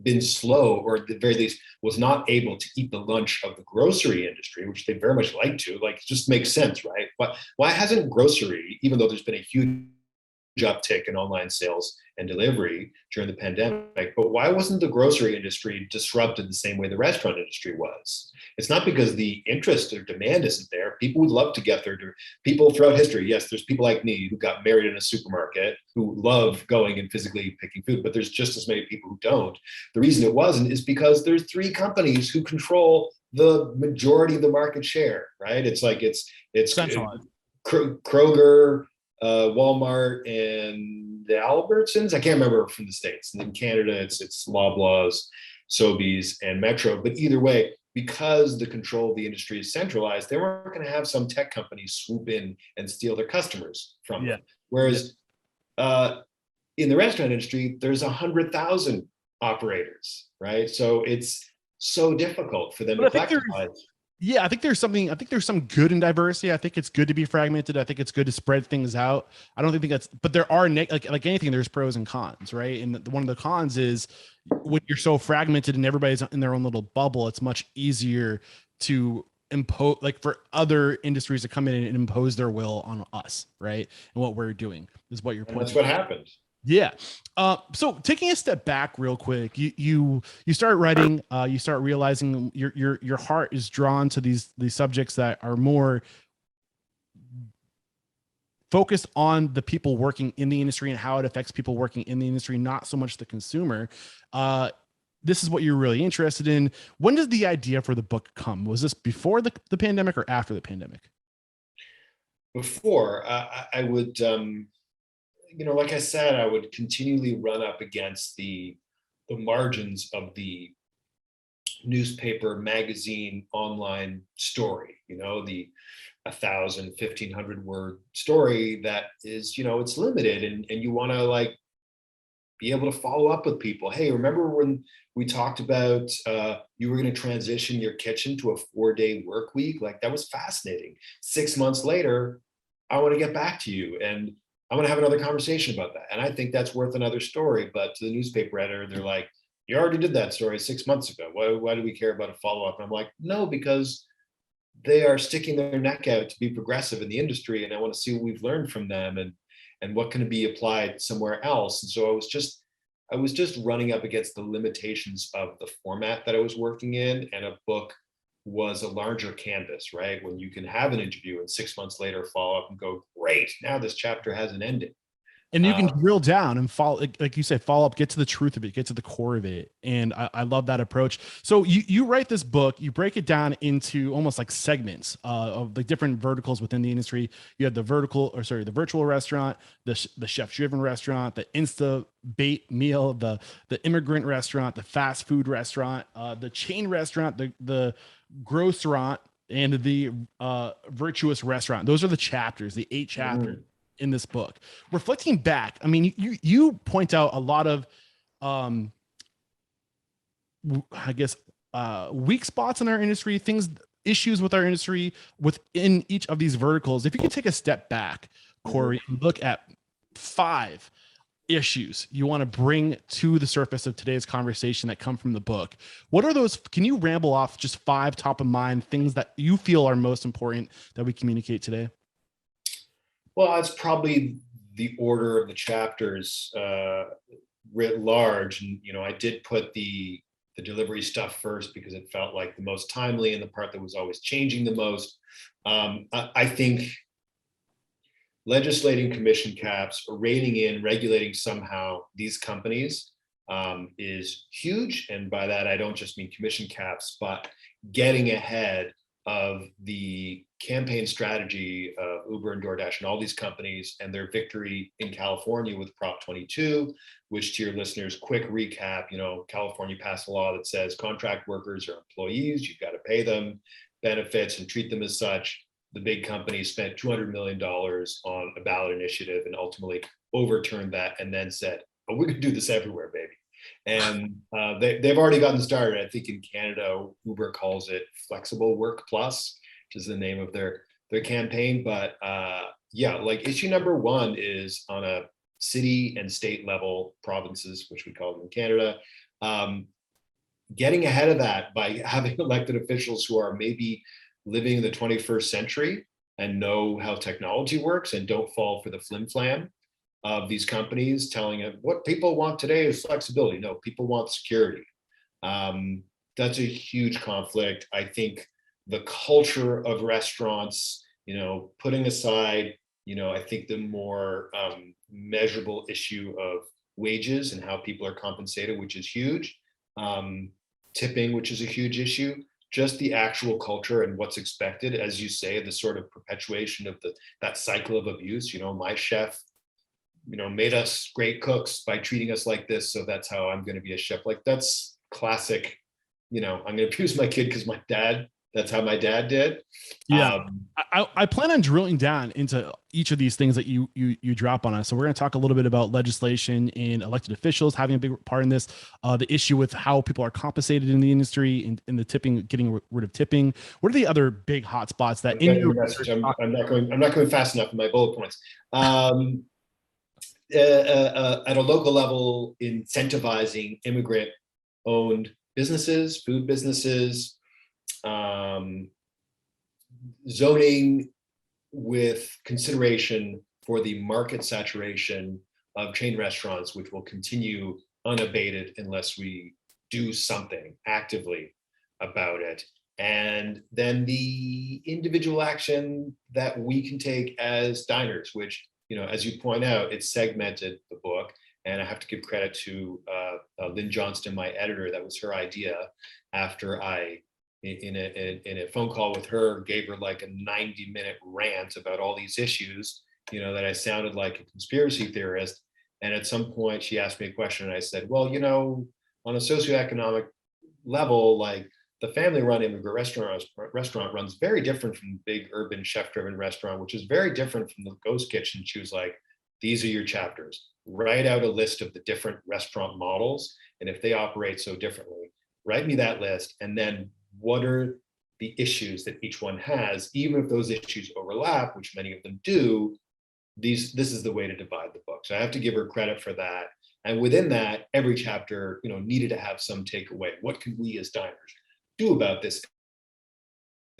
been slow, or at the very least was not able to eat the lunch of the grocery industry, which they very much like to, like, it just makes sense, right? But why hasn't grocery, even though there's been a huge uptick in online sales and delivery during the pandemic, but why wasn't the grocery industry disrupted the same way the restaurant industry was? It's not because the interest or demand isn't there. People would love to get there. People throughout history, yes, there's people like me who got married in a supermarket who love going and physically picking food, but there's just as many people who don't. The reason it wasn't is because there's 3 companies who control the majority of the market share, right? It's Kroger, Walmart, and the Albertsons. I can't remember from the States. And in Canada, it's Loblaws, Sobeys, and Metro. But either way, because the control of the industry is centralized, they weren't going to have some tech companies swoop in and steal their customers from them. Whereas in the restaurant industry, there's 100,000 operators, right? So it's so difficult for them to collectivize. Yeah, I think there's some good in diversity. I think it's good to be fragmented. I think it's good to spread things out. I don't think that's, but there are like anything, there's pros and cons, right? And one of the cons is when you're so fragmented and everybody's in their own little bubble, it's much easier to impose, like, for other industries to come in and impose their will on us, right? And what we're doing is what you're pointing. That's what happened. Yeah. So taking a step back real quick, you start writing, you start realizing your heart is drawn to these subjects that are more focused on the people working in the industry and how it affects people working in the industry, not so much the consumer. This is what you're really interested in. When did the idea for the book come? Was this before the pandemic or after the pandemic? Before. I would, like I said, I would continually run up against the margins of the newspaper, magazine, online story, the 1,000, 1,500 word story that is, it's limited, and you want to, like, be able to follow up with people. Hey, remember when we talked about you were going to transition your kitchen to a 4-day work week? Like, that was fascinating. 6 months later, I want to get back to you. And I want to have another conversation about that. And I think that's worth another story. But to the newspaper editor, they're like, you already did that story 6 months ago. Why do we care about a follow-up? And I'm like, no, because they are sticking their neck out to be progressive in the industry. And I want to see what we've learned from them and what can be applied somewhere else. And so I was just running up against the limitations of the format that I was working in, and a book was a larger canvas, right? When you can have an interview and 6 months later follow up and go, great, now this chapter has an ending. And you can drill down and follow, like you said, follow up, get to the truth of it, get to the core of it. And I love that approach. So you write this book, you break it down into almost like segments of the different verticals within the industry. You have the virtual restaurant, the chef driven restaurant, the Insta bait meal, the immigrant restaurant, the fast food restaurant, the chain restaurant, the grocerant, and the virtuous restaurant. Those are the chapters, the 8 chapters in this book. Reflecting back, I mean, you point out a lot of weak spots in our industry, issues with our industry within each of these verticals. If you could take a step back, Corey, and look at 5 issues you want to bring to the surface of today's conversation that come from the book, what are those? Can you ramble off just 5 top of mind things that you feel are most important that we communicate today? Well, that's probably the order of the chapters writ large. And, I did put the delivery stuff first because it felt like the most timely and the part that was always changing the most. I think legislating commission caps, or reining in, regulating somehow these companies is huge. And by that, I don't just mean commission caps, but getting ahead of the campaign strategy of Uber and DoorDash and all these companies and their victory in California with Prop 22, which, to your listeners, quick recap, California passed a law that says contract workers are employees, you've got to pay them benefits and treat them as such. The big companies spent $200 million on a ballot initiative and ultimately overturned that and then said, oh, we're going to do this everywhere, baby. And they've already gotten started. I think in Canada, Uber calls it Flexible Work Plus, which is the name of their campaign. But like issue number 1 is on a city and state level, provinces, which we call them in Canada, getting ahead of that by having elected officials who are maybe living in the 21st century and know how technology works and don't fall for the flim flam of these companies telling them what people want today is flexibility. No, people want security. That's a huge conflict. I think the culture of restaurants, putting aside, I think the more measurable issue of wages and how people are compensated, which is huge. Tipping, which is a huge issue. Just the actual culture and what's expected, as you say, the sort of perpetuation of that cycle of abuse. My chef made us great cooks by treating us like this, so that's how I'm going to be a chef. Like, that's classic. I'm going to abuse my kid because that's how my dad did. Yeah. I plan on drilling down into each of these things that you drop on us. So we're going to talk a little bit about legislation and elected officials having a big part in this, the issue with how people are compensated in the industry and the tipping, getting rid of tipping. What are the other big hot spots that in your message? I'm not going fast enough in my bullet points. At a local level, incentivizing immigrant-owned businesses, food businesses, zoning with consideration for the market saturation of chain restaurants, which will continue unabated unless we do something actively about it. And then the individual action that we can take as diners, which, as you point out, it's segmented the book. And I have to give credit to Lynn Johnston, my editor. That was her idea after I, in a phone call with her, gave her like a 90-minute rant about all these issues, that I sounded like a conspiracy theorist. And at some point she asked me a question and I said, well, on a socioeconomic level, like the family-run immigrant restaurant runs very different from the big urban chef-driven restaurant, which is very different from the ghost kitchen. She was like, these are your chapters. Write out a list of the different restaurant models. And if they operate so differently, write me that list. And then what are the issues that each one has, even if those issues overlap, which many of them do, this is the way to divide the book. So I have to give her credit for that. And within that, every chapter, needed to have some takeaway. What can we as diners do about this?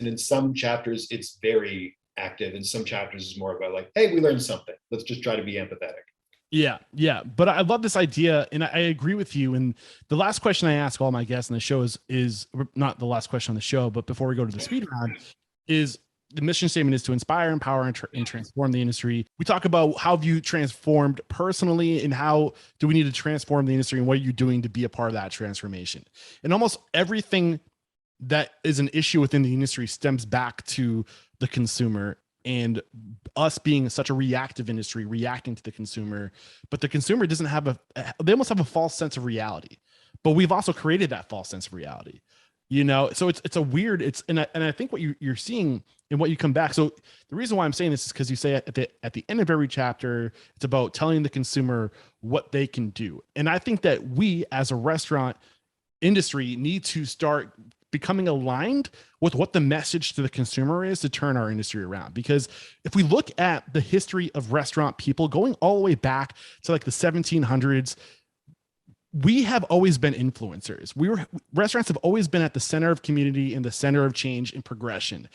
And in some chapters, it's very active. In some chapters, it's more about like, hey, we learned something. Let's just try to be empathetic. Yeah. But I love this idea, and I agree with you. And the last question I ask all my guests on the show is not the last question on the show, but before we go to the speed round, is the mission statement is to inspire, empower, and transform the industry. We talk about how have you transformed personally, and how do we need to transform the industry, and what are you doing to be a part of that transformation? And almost everything that is an issue within the industry stems back to the consumer and us being such a reactive industry, reacting to the consumer. But the consumer doesn't have they almost have a false sense of reality, but we've also created that false sense of reality, so it's a weird, and I think what you're seeing and what you come back. So the reason why I'm saying this is because you say at the end of every chapter, it's about telling the consumer what they can do. And I think that we as a restaurant industry need to start becoming aligned with what the message to the consumer is to turn our industry around. Because if we look at the history of restaurant people going all the way back to like the 1700s, we have always been influencers. Restaurants have always been at the center of community and the center of change and progression.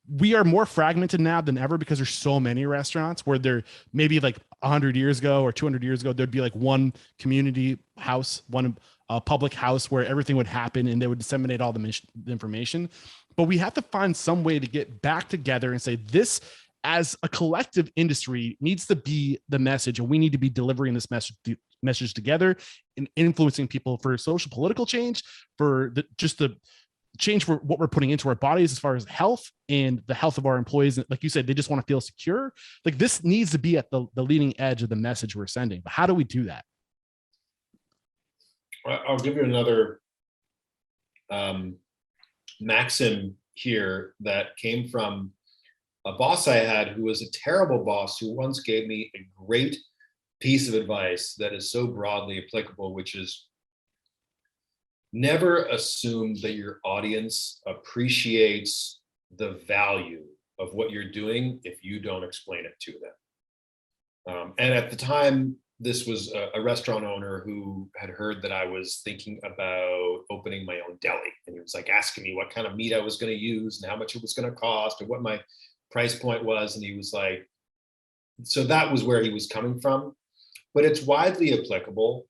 We are more fragmented now than ever because there's so many restaurants, where there maybe like 100 years ago or 200 years ago, there'd be like one community house, one public house where everything would happen and they would disseminate all the information. But we have to find some way to get back together and say, this as a collective industry needs to be the message, and we need to be delivering this message together and influencing people for social political change, for the change for what we're putting into our bodies as far as health and the health of our employees. Like you said, they just want to feel secure. Like, this needs to be at the leading edge of the message we're sending. But how do we do that? I'll give you another maxim here that came from a boss I had who was a terrible boss, who once gave me a great piece of advice that is so broadly applicable, which is never assume that your audience appreciates the value of what you're doing if you don't explain it to them. And at the time, this was a restaurant owner who had heard that I was thinking about opening my own deli. And he was like asking me what kind of meat I was going to use and how much it was going to cost and what my price point was. And he was like, so that was where he was coming from. But it's widely applicable.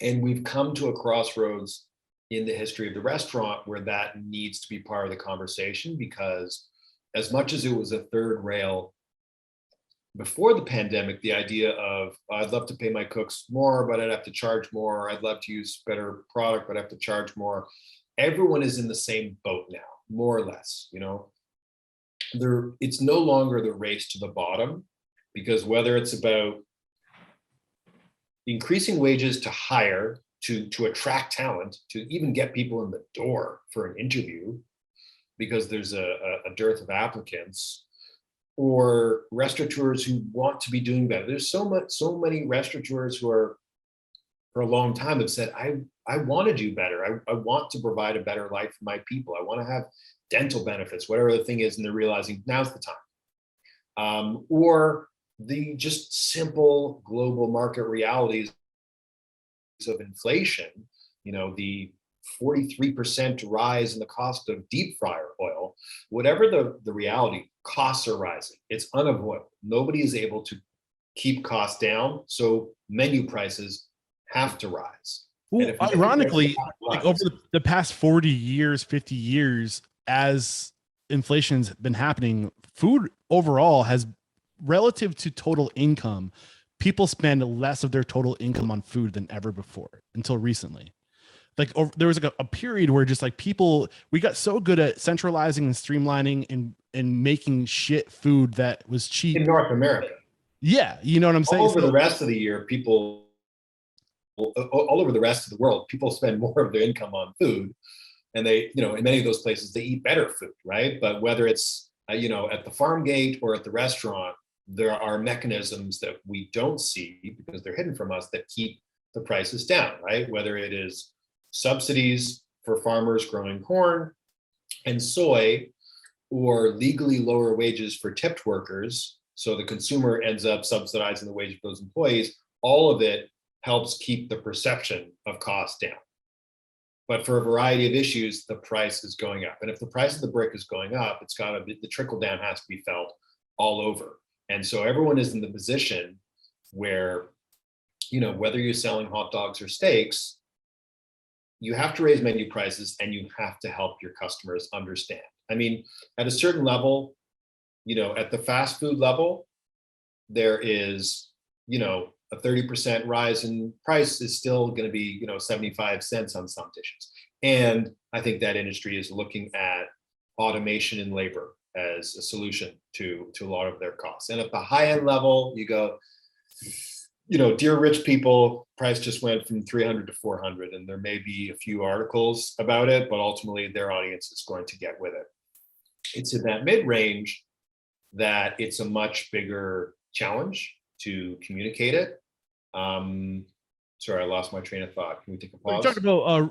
And we've come to a crossroads in the history of the restaurant where that needs to be part of the conversation, because as much as it was a third rail before the pandemic, the idea of I'd love to pay my cooks more, but I'd have to charge more. I'd love to use better product, but I have to charge more. Everyone is in the same boat now, more or less. It's no longer the race to the bottom, because whether it's about increasing wages to hire, to attract talent, to even get people in the door for an interview, because there's a dearth of applicants, or restaurateurs who want to be doing better. There's so many restaurateurs who are, for a long time, have said, I want to do better. I want to provide a better life for my people. I want to have dental benefits, whatever the thing is, and they're realizing now's the time. Or the just simple global market realities of inflation, the 43% rise in the cost of deep fryer oil, whatever the reality, costs are rising. It's unavoidable. Nobody is able to keep costs down, so menu prices have to rise. Well, ironically, like over the past 40 years, 50 years, as inflation's been happening, food overall has, relative to total income, people spend less of their total income on food than ever before until recently. Like there was like a period where just like we got so good at centralizing and streamlining and making shit food that was cheap in North America. Yeah, you know what I'm saying? All over the rest of the year, all over the rest of the world, people spend more of their income on food, and they, in many of those places, they eat better food, right? But whether it's, at the farm gate or at the restaurant, there are mechanisms that we don't see because they're hidden from us that keep the prices down, right? Whether it is subsidies for farmers growing corn and soy, or legally lower wages for tipped workers So the consumer ends up subsidizing the wage of those employees. All of it helps keep the perception of cost down. But for a variety of issues, the price is going up. And if the price of the brick is going up, it's got to be, the trickle down has to be felt all over. And so everyone is in the position where, whether you're selling hot dogs or steaks, you have to raise menu prices and you have to help your customers understand. I mean, at a certain level, at the fast food level, there is, a 30% rise in price is still going to be, 75 cents on some dishes. And I think that industry is looking at automation in labor as a solution to a lot of their costs. And at the high end level, you go, dear rich people, price just went from 300 to 400, and there may be a few articles about it, but ultimately their audience is going to get with it. It's in that mid-range that it's a much bigger challenge to communicate it. Sorry, I lost my train of thought. Can we take a pause? We talked about,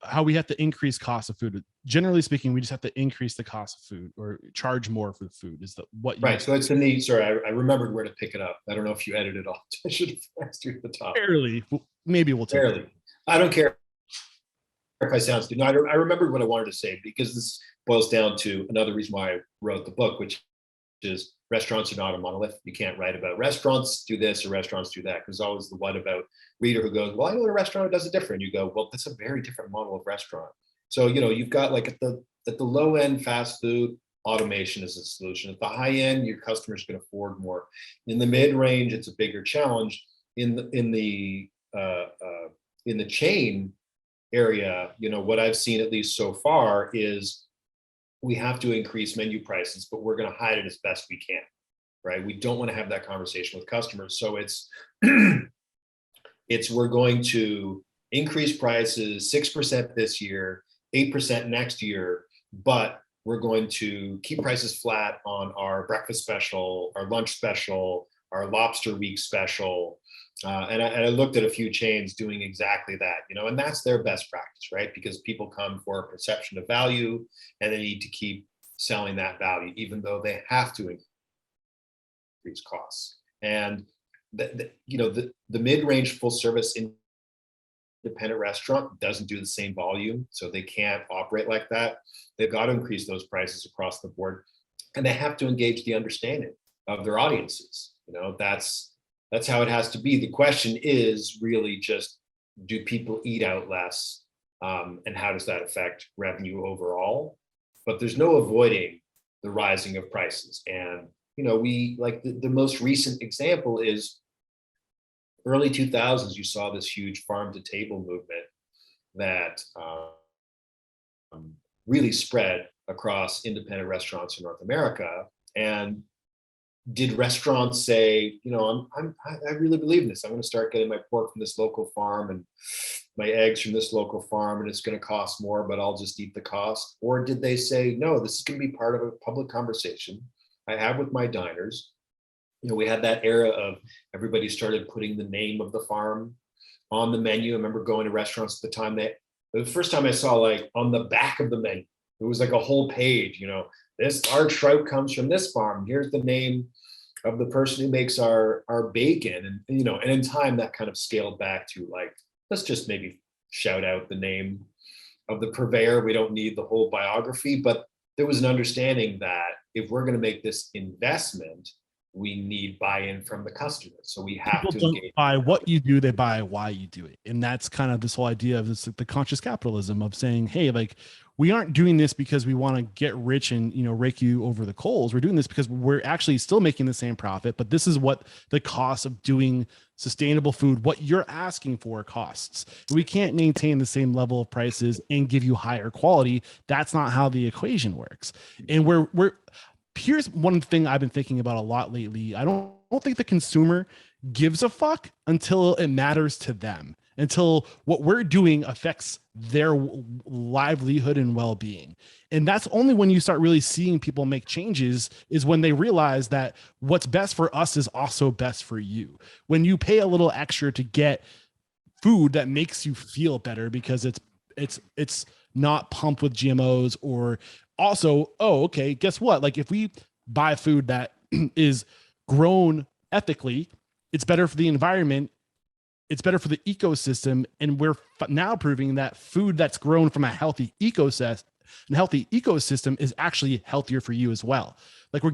how we have to increase cost of food. Generally speaking, we just have to increase the cost of food or charge more for the food. Is that what? Right. So it's in the. Sorry, I remembered where to pick it up. I don't know if you edited all. I should have asked you at the top. Barely. Maybe we'll take Barely. I don't care if I sound stupid. No, I remembered what I wanted to say, because this boils down to another reason why I wrote the book, which is restaurants are not a monolith. You can't write about restaurants do this or restaurants do that, because always the what about reader who goes, well, I know a restaurant does it different. You go, well, that's a very different model of restaurant. So, you've got like at the low end fast food, automation is a solution. At the high end, your customers can afford more. In the mid range, it's a bigger challenge. In the chain area, what I've seen at least so far is we have to increase menu prices, but we're going to hide it as best we can, right? We don't want to have that conversation with customers. So it's we're going to increase prices 6% this year, 8% next year, but we're going to keep prices flat on our breakfast special, our lunch special, our lobster week special. And I looked at a few chains doing exactly that, and that's their best practice, right? Because people come for a perception of value and they need to keep selling that value, even though they have to increase costs. And the mid-range full service independent restaurant doesn't do the same volume, so they can't operate like that. They've got to increase those prices across the board, and they have to engage the understanding of their audiences. That's how it has to be. The question is really just, do people eat out less, and how does that affect revenue overall? But there's no avoiding the rising of prices. And we like the most recent example is early 2000s. You saw this huge farm to table movement that really spread across independent restaurants in North America. And did restaurants say, I really believe in this. I'm going to start getting my pork from this local farm and my eggs from this local farm, and it's going to cost more, but I'll just eat the cost? Or did they say, no, this is going to be part of a public conversation I have with my diners? We had that era of everybody started putting the name of the farm on the menu. I remember going to restaurants at the time the first time I saw, like, on the back of the menu, it was like a whole page, this large trout comes from this farm. Here's the name of the person who makes our bacon. And, and in time that kind of scaled back to, like, let's just maybe shout out the name of the purveyor. We don't need the whole biography, but there was an understanding that if we're going to make this investment, we need buy-in from the customer. So we have People to don't buy what you do, they buy why you do it. And that's kind of this whole idea of this, the conscious capitalism of saying, hey, like, we aren't doing this because we want to get rich and, rake you over the coals. We're doing this because we're actually still making the same profit, but this is what the cost of doing sustainable food, what you're asking for, costs. We can't maintain the same level of prices and give you higher quality. That's not how the equation works. And here's one thing I've been thinking about a lot lately. I don't think the consumer gives a fuck until it matters to them, until what we're doing affects their livelihood and well-being. And that's only when you start really seeing people make changes, is when they realize that what's best for us is also best for you. When you pay a little extra to get food that makes you feel better because it's not pumped with GMOs, or also, oh, okay, guess what? Like, if we buy food that is grown ethically, it's better for the environment, it's better for the ecosystem, and we're now proving that food that's grown from a healthy ecosystem is actually healthier for you as well. Like we're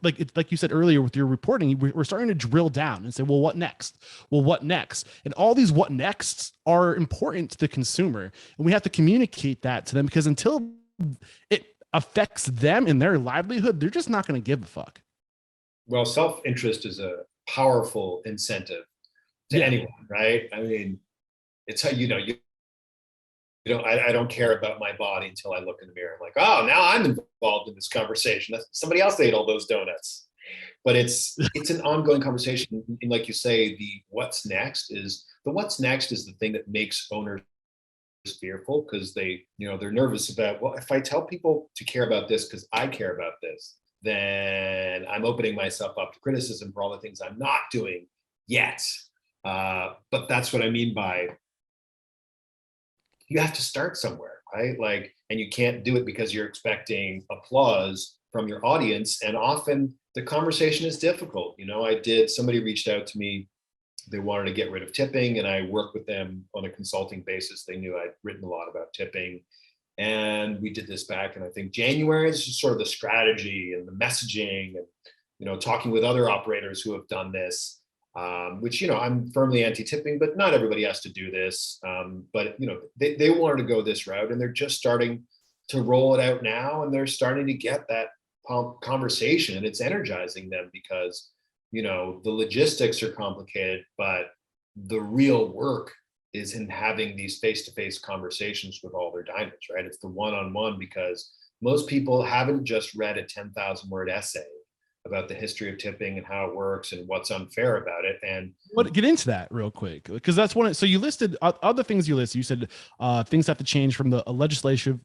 like you said earlier with your reporting, we're starting to drill down and say, well, what next? Well, what next? And all these what nexts are important to the consumer, and we have to communicate that to them, because until it affects them in their livelihood, they're just not going to give a fuck. Well, self-interest is a powerful incentive to anyone, right? I mean, it's how, I don't care about my body until I look in the mirror. I'm like, oh, now I'm involved in this conversation. Somebody else ate all those donuts. But it's an ongoing conversation. And like you say, the what's next is the thing that makes owners fearful, because they're nervous about, well, if I tell people to care about this because I care about this, then I'm opening myself up to criticism for all the things I'm not doing yet. But that's what I mean by, you have to start somewhere, right? Like, and you can't do it because you're expecting applause from your audience. And often the conversation is difficult. Somebody reached out to me, they wanted to get rid of tipping, and I worked with them on a consulting basis. They knew I'd written a lot about tipping. And we did this back in, I think, January. It's just sort of the strategy and the messaging and, talking with other operators who have done this. Which, I'm firmly anti-tipping, but not everybody has to do this. But, they wanted to go this route, and they're just starting to roll it out now. And they're starting to get that conversation, and it's energizing them because, the logistics are complicated, but the real work is in having these face-to-face conversations with all their diners, right? It's the one-on-one, because most people haven't just read a 10,000-word essay about the history of tipping and how it works and what's unfair about it. And get into that real quick, because that's one. So you listed other things you listed. You said things have to change from a legislative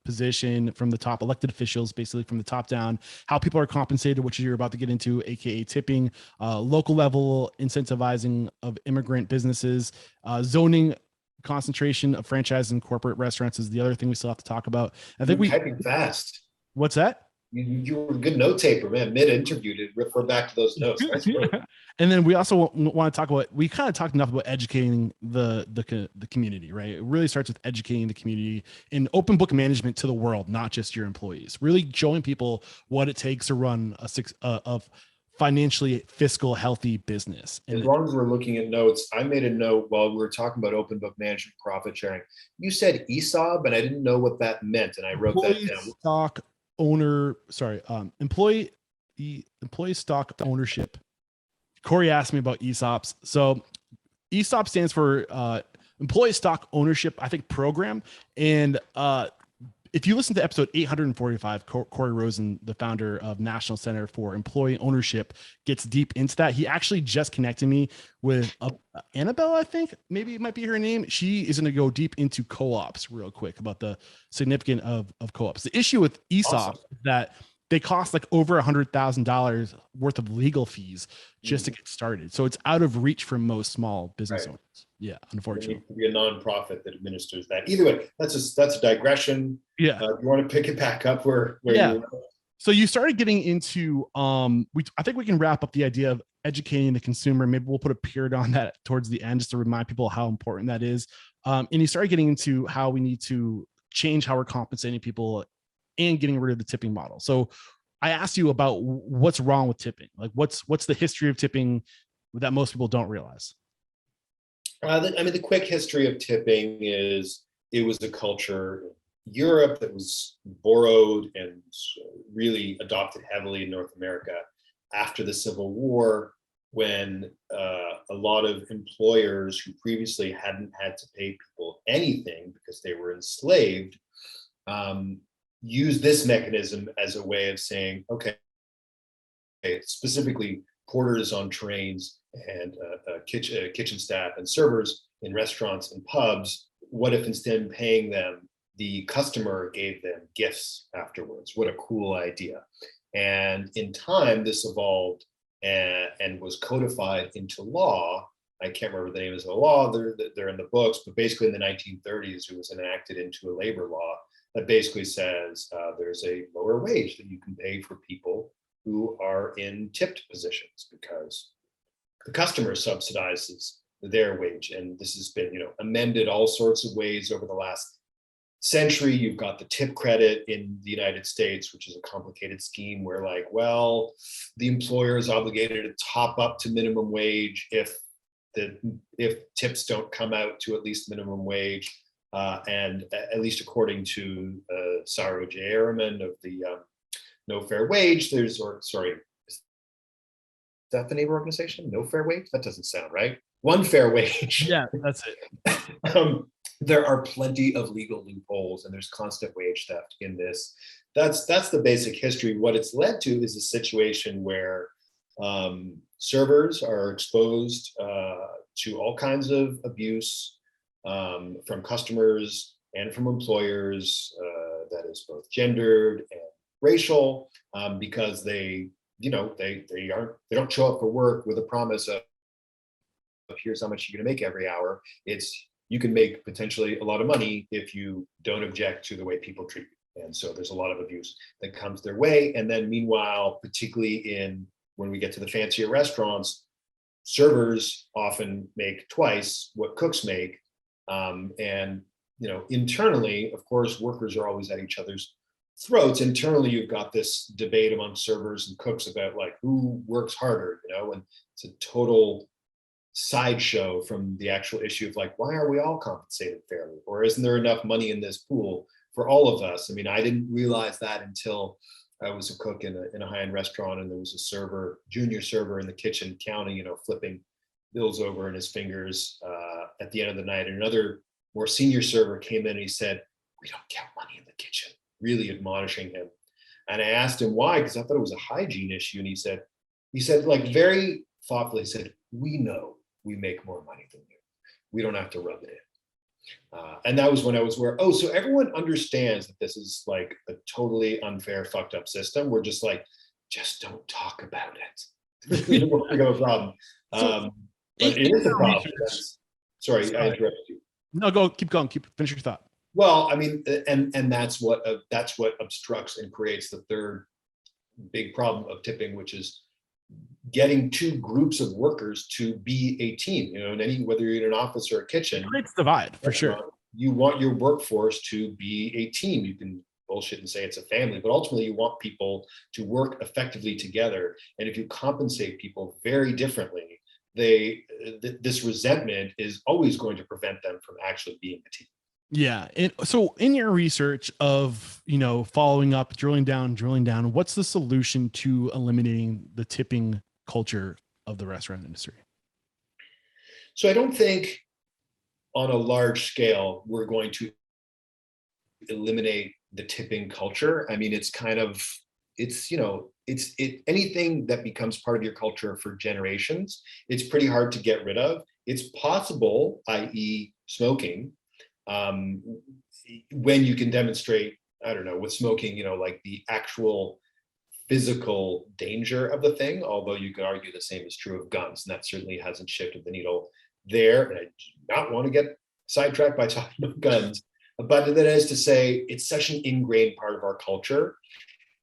position, from the top, elected officials, basically from the top down, how people are compensated, which you're about to get into, aka tipping, local level incentivizing of immigrant businesses, zoning concentration of franchise and corporate restaurants is the other thing we still have to talk about. I think typing fast. What's that? You were a good note taker, man. Mid-interview to refer back to those notes. That's great. And then we also want to talk about, we kind of talked enough about educating the community, right? It really starts with educating the community in open book management to the world, not just your employees. Really showing people what it takes to run a financially fiscal healthy business. And as long as we're looking at notes, I made a note while we were talking about open book management, profit sharing. You said ESOP, and I didn't know what that meant, and I wrote that down. Employee stock ownership. Corey asked me about ESOPs. So ESOP stands for employee stock ownership, I think, program. And if you listen to episode 845, Corey Rosen, the founder of National Center for Employee Ownership, gets deep into that. He actually just connected me with Annabelle, I think, maybe it might be her name. She is going to go deep into co-ops real quick about the significance of co-ops. The issue with ESOP is that they cost like over $100,000 worth of legal fees just to get started. So it's out of reach for most small business owners. Yeah, unfortunately. It be a nonprofit that administers that. Either way, that's a digression. Yeah. You want to pick it back up where you were. So you started getting into I think we can wrap up the idea of educating the consumer. Maybe we'll put a period on that towards the end just to remind people how important that is. And you started getting into how we need to change how we're compensating people and getting rid of the tipping model. So I asked you about what's wrong with tipping. Like what's the history of tipping that most people don't realize? The quick history of tipping is it was a culture in Europe that was borrowed and really adopted heavily in North America after the Civil War, when a lot of employers who previously hadn't had to pay people anything because they were enslaved use this mechanism as a way of saying, okay, specifically porters on trains and kitchen staff and servers in restaurants and pubs, what if instead of paying them, the customer gave them gifts afterwards? What a cool idea. And in time, this evolved and was codified into law. I can't remember the name of the law, they're in the books, but basically in the 1930s, it was enacted into a labor law that basically says there's a lower wage that you can pay for people who are in tipped positions because the customer subsidizes their wage. And this has been, amended all sorts of ways over the last century. You've got the tip credit in the United States, which is a complicated scheme where the employer is obligated to top up to minimum wage if tips don't come out to at least minimum wage. And at least according to Saro J. Ehrman of the No Fair Wage, is that the name of the organization? No Fair Wage? That doesn't sound right. One Fair Wage. Yeah, that's it. There are plenty of legal loopholes and there's constant wage theft in this. That's the basic history. What it's led to is a situation where servers are exposed to all kinds of abuse from customers and from employers, that is both gendered and racial, because they don't show up for work with a promise of here's how much you're going to make every hour. You can make potentially a lot of money if you don't object to the way people treat you. And so there's a lot of abuse that comes their way. And then meanwhile, particularly when we get to the fancier restaurants, servers often make twice what cooks make. And internally, of course, workers are always at each other's throats. Internally, you've got this debate among servers and cooks about who works harder, and it's a total sideshow from the actual issue of why are we all compensated fairly, or isn't there enough money in this pool for all of us? I mean, I didn't realize that until I was a cook in a high-end restaurant, and there was a junior server in the kitchen counting, flipping bills over in his fingers at the end of the night. And another more senior server came in and he said, "We don't count money in the kitchen," really admonishing him. And I asked him why, because I thought it was a hygiene issue. And he said very thoughtfully, he said, "We know we make more money than you. We don't have to rub it in." And that was when I was aware, so everyone understands that this is a totally unfair, fucked up system. We're just don't talk about it. We don't have a problem. But it is a problem. Sorry, I interrupted you. No, keep going. Finish your thought. Well, I mean, and that's what obstructs and creates the third big problem of tipping, which is getting two groups of workers to be a team. Whether you're in an office or a kitchen, It's divide for sure. You want your workforce to be a team. You can bullshit and say it's a family, but ultimately you want people to work effectively together. And if you compensate people very differently, this resentment is always going to prevent them from actually being a team. Yeah. And so in your research of, following up, drilling down, what's the solution to eliminating the tipping culture of the restaurant industry? So I don't think on a large scale, we're going to eliminate the tipping culture. I mean, anything that becomes part of your culture for generations, it's pretty hard to get rid of. It's possible, i.e. smoking, when you can demonstrate, I don't know, with smoking, the actual physical danger of the thing, although you could argue the same is true of guns, and that certainly hasn't shifted the needle there. And I do not want to get sidetracked by talking about guns, but that is to say, it's such an ingrained part of our culture.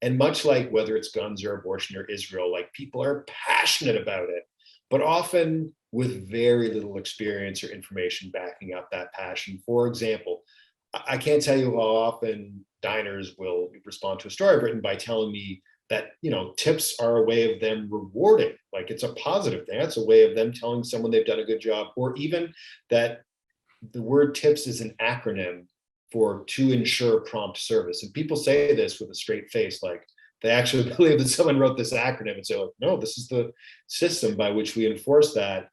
And much like whether it's guns or abortion or Israel, people are passionate about it, but often with very little experience or information backing up that passion. For example, I can't tell you how often diners will respond to a story I've written by telling me that, tips are a way of them rewarding, it's a positive thing. It's a way of them telling someone they've done a good job, or even that the word tips is an acronym for to ensure prompt service. And people say this with a straight face, they actually believe that someone wrote this acronym and say, no, this is the system by which we enforce that.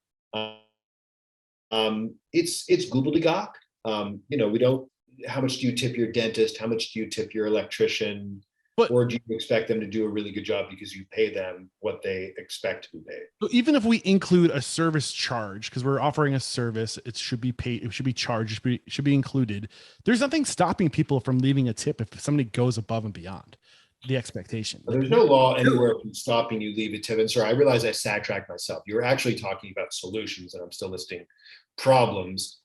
It's gobbledygook. We don't, how much do you tip your dentist? How much do you tip your electrician? Or do you expect them to do a really good job because you pay them what they expect to be paid? So even if we include a service charge, because we're offering a service, it should be paid, it should be charged, it should be included. There's nothing stopping people from leaving a tip if somebody goes above and beyond the expectation. There's no law anywhere from stopping you leave a tip. And sorry, I realize I sidetracked myself. You were actually talking about solutions, and I'm still listing problems.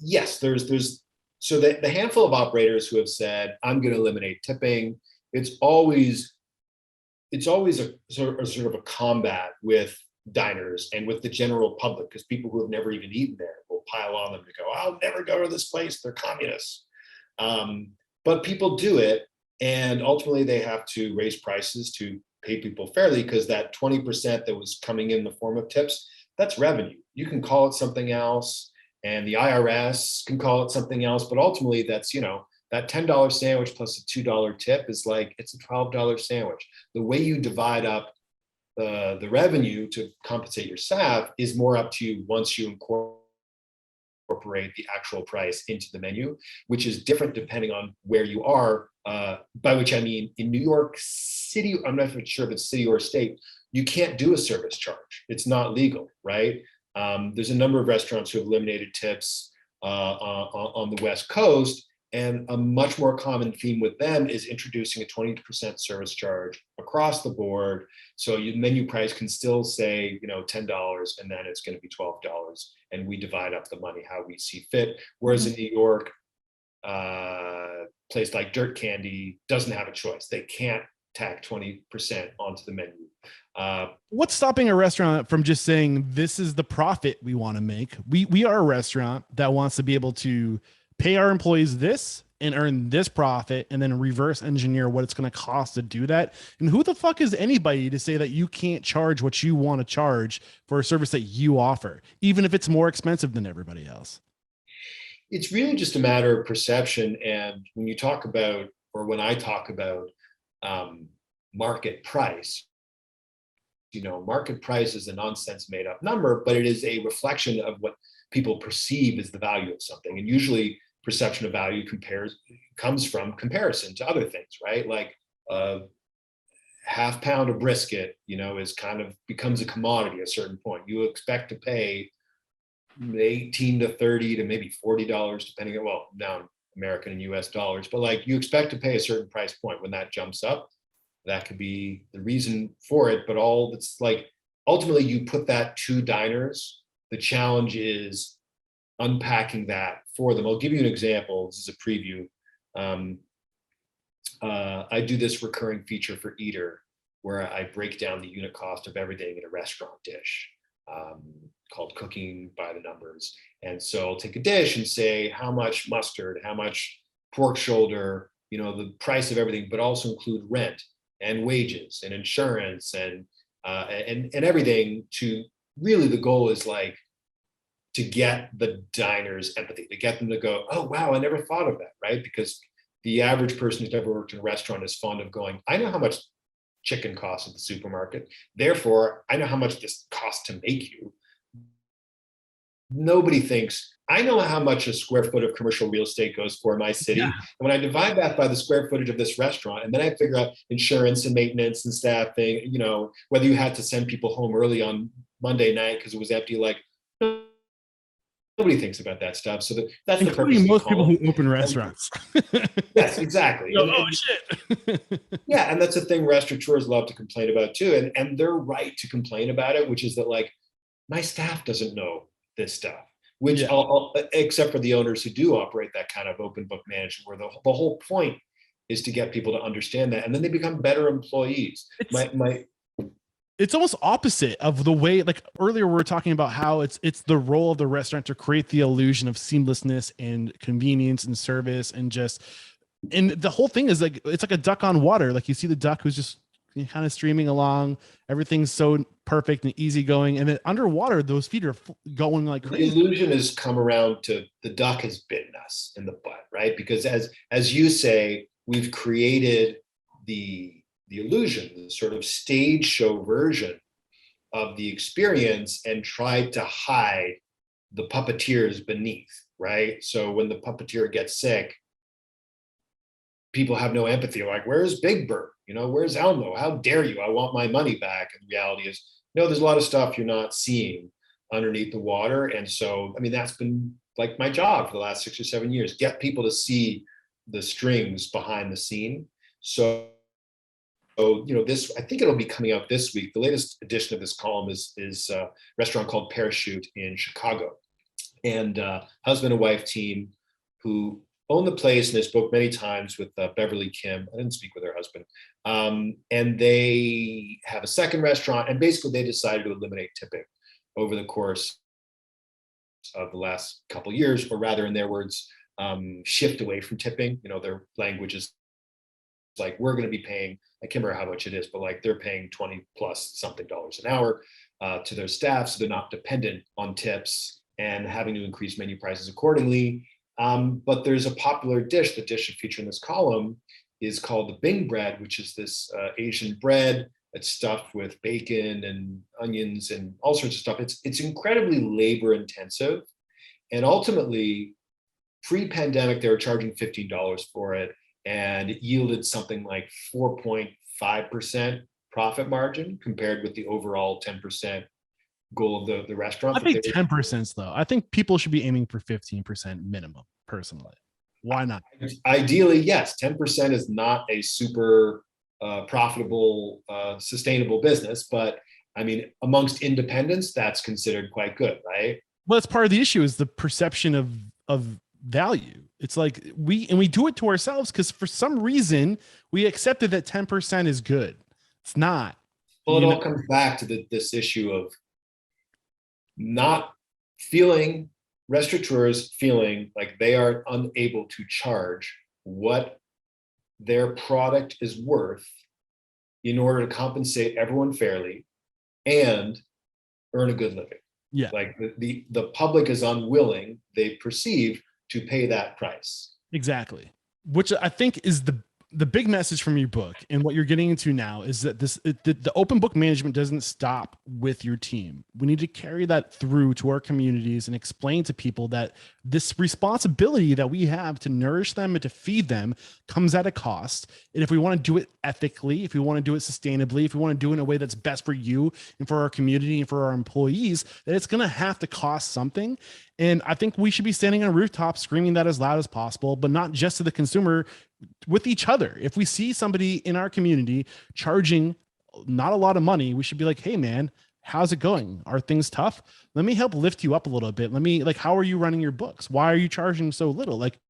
Yes, there's so the handful of operators who have said, I'm going to eliminate tipping. It's always it's always a sort of a combat with diners and with the general public, because people who have never even eaten there will pile on them to go, I'll never go to this place, they're communists. But people do it, and ultimately they have to raise prices to pay people fairly, because that 20% that was coming in the form of tips, that's revenue. You can call it something else, and the IRS can call it something else, but ultimately that's, that $10 sandwich plus a $2 tip is like, it's a $12 sandwich. The way you divide up the revenue to compensate your staff is more up to you once you incorporate the actual price into the menu, which is different depending on where you are, by which I mean in New York City, I'm not sure if it's city or state, you can't do a service charge. It's not legal, right? There's a number of restaurants who have eliminated tips on the West Coast, and a much more common theme with them is introducing a 20% service charge across the board. So your menu price can still say, $10, and then it's going to be $12, and we divide up the money how we see fit. Whereas in New York, place like Dirt Candy doesn't have a choice. They can't tack 20% onto the menu. What's stopping a restaurant from just saying, this is the profit we want to make? We are a restaurant that wants to be able to pay our employees this and earn this profit, and then reverse engineer what it's going to cost to do that. And who the fuck is anybody to say that you can't charge what you want to charge for a service that you offer, even if it's more expensive than everybody else? It's really just a matter of perception. And when you talk about, or when I talk about market price, market price is a nonsense made up number, but it is a reflection of what people perceive as the value of something. And usually perception of value comes from comparison to other things, right? Like a half pound of brisket, is becomes a commodity at a certain point. You expect to pay 18 to 30 to maybe $40, depending on, well, now American and US dollars, but like you expect to pay a certain price point. When that jumps up, that could be the reason for it. But all that's like, ultimately you put that to diners. The challenge is unpacking that for them. I'll give you an example. This is a preview. I do this recurring feature for Eater where I break down the unit cost of everything in a restaurant dish, called Cooking by the Numbers. And so I'll take a dish and say how much mustard, how much pork shoulder, the price of everything, but also include rent and wages and insurance and everything. To really, the goal is like to get the diners empathy, to get them to go, oh, wow, I never thought of that, right? Because the average person who's never worked in a restaurant is fond of going, I know how much chicken costs at the supermarket. Therefore, I know how much this costs to make you. Nobody thinks, I know how much a square foot of commercial real estate goes for in my city. Yeah. And when I divide that by the square footage of this restaurant, and then I figure out insurance and maintenance and staffing, whether you had to send people home early on Monday night because it was empty, like, nobody thinks about that stuff. So that's including the purpose. Most people who open restaurants. Yes, exactly. Shit. Yeah, and that's the thing restaurateurs love to complain about too. And they're right to complain about it, which is that like, my staff doesn't know this stuff, which except for the owners who do operate that kind of open book management, where the whole point is to get people to understand that, and then they become better employees. It's almost opposite of the way, like earlier we were talking about how it's the role of the restaurant to create the illusion of seamlessness and convenience and service, and the whole thing is like, it's like a duck on water. Like you see the duck who's just kind of streaming along, everything's so perfect and easygoing, and then underwater those feet are going like crazy. The illusion has come around to the duck has bitten us in the butt, right? Because as you say, we've created the illusion, the sort of stage show version of the experience, and tried to hide the puppeteers beneath, right? So when the puppeteer gets sick, people have no empathy. Like, where's Big Bird? Where's Elmo? How dare you? I want my money back. And the reality is, no, there's a lot of stuff you're not seeing underneath the water. And so, I mean, that's been like my job for the last 6 or 7 years, get people to see the strings behind the scene. So this, I think it'll be coming out this week. The latest edition of this column is a restaurant called Parachute in Chicago. And husband and wife team who owned the place, and they spoke many times with Beverly Kim. I didn't speak with her husband. And they have a second restaurant, and basically they decided to eliminate tipping over the course of the last couple of years, or rather, in their words, shift away from tipping. Their language is like, we're going to be paying, I can't remember how much it is, but like they're paying 20 plus something dollars an hour to their staff, so they're not dependent on tips and having to increase menu prices accordingly. But there's a popular dish, the dish featured in this column is called the Bing bread, which is this Asian bread that's stuffed with bacon and onions and all sorts of stuff. It's incredibly labor intensive. And ultimately, pre-pandemic, they were charging $15 for it, and it yielded something like 4.5% profit margin compared with the overall 10% goal of the restaurant. I think 10% though. I think people should be aiming for 15% minimum, personally. Why not? Ideally, yes. 10% is not a super profitable, sustainable business, but I mean, amongst independents, that's considered quite good, right? Well, that's part of the issue, is the perception of value. It's like we do it to ourselves because for some reason we accepted that 10% is good. It's not. Well, it all comes back to this issue of not feeling, restaurateurs feeling like they are unable to charge what their product is worth in order to compensate everyone fairly and earn a good living. Yeah. Like the public is unwilling, they perceive, to pay that price. Exactly. Which I think is the big message from your book, and what you're getting into now is that the open book management doesn't stop with your team. We need to carry that through to our communities and explain to people that this responsibility that we have to nourish them and to feed them comes at a cost. And if we want to do it ethically, if we want to do it sustainably, if we want to do it in a way that's best for you and for our community and for our employees, that it's going to have to cost something. And I think we should be standing on a rooftop screaming that as loud as possible, but not just to the consumer, with each other. If we see somebody in our community charging not a lot of money, we should be like, hey man, how's it going? Are things tough? Let me help lift you up a little bit. How are you running your books? Why are you charging so little? Like,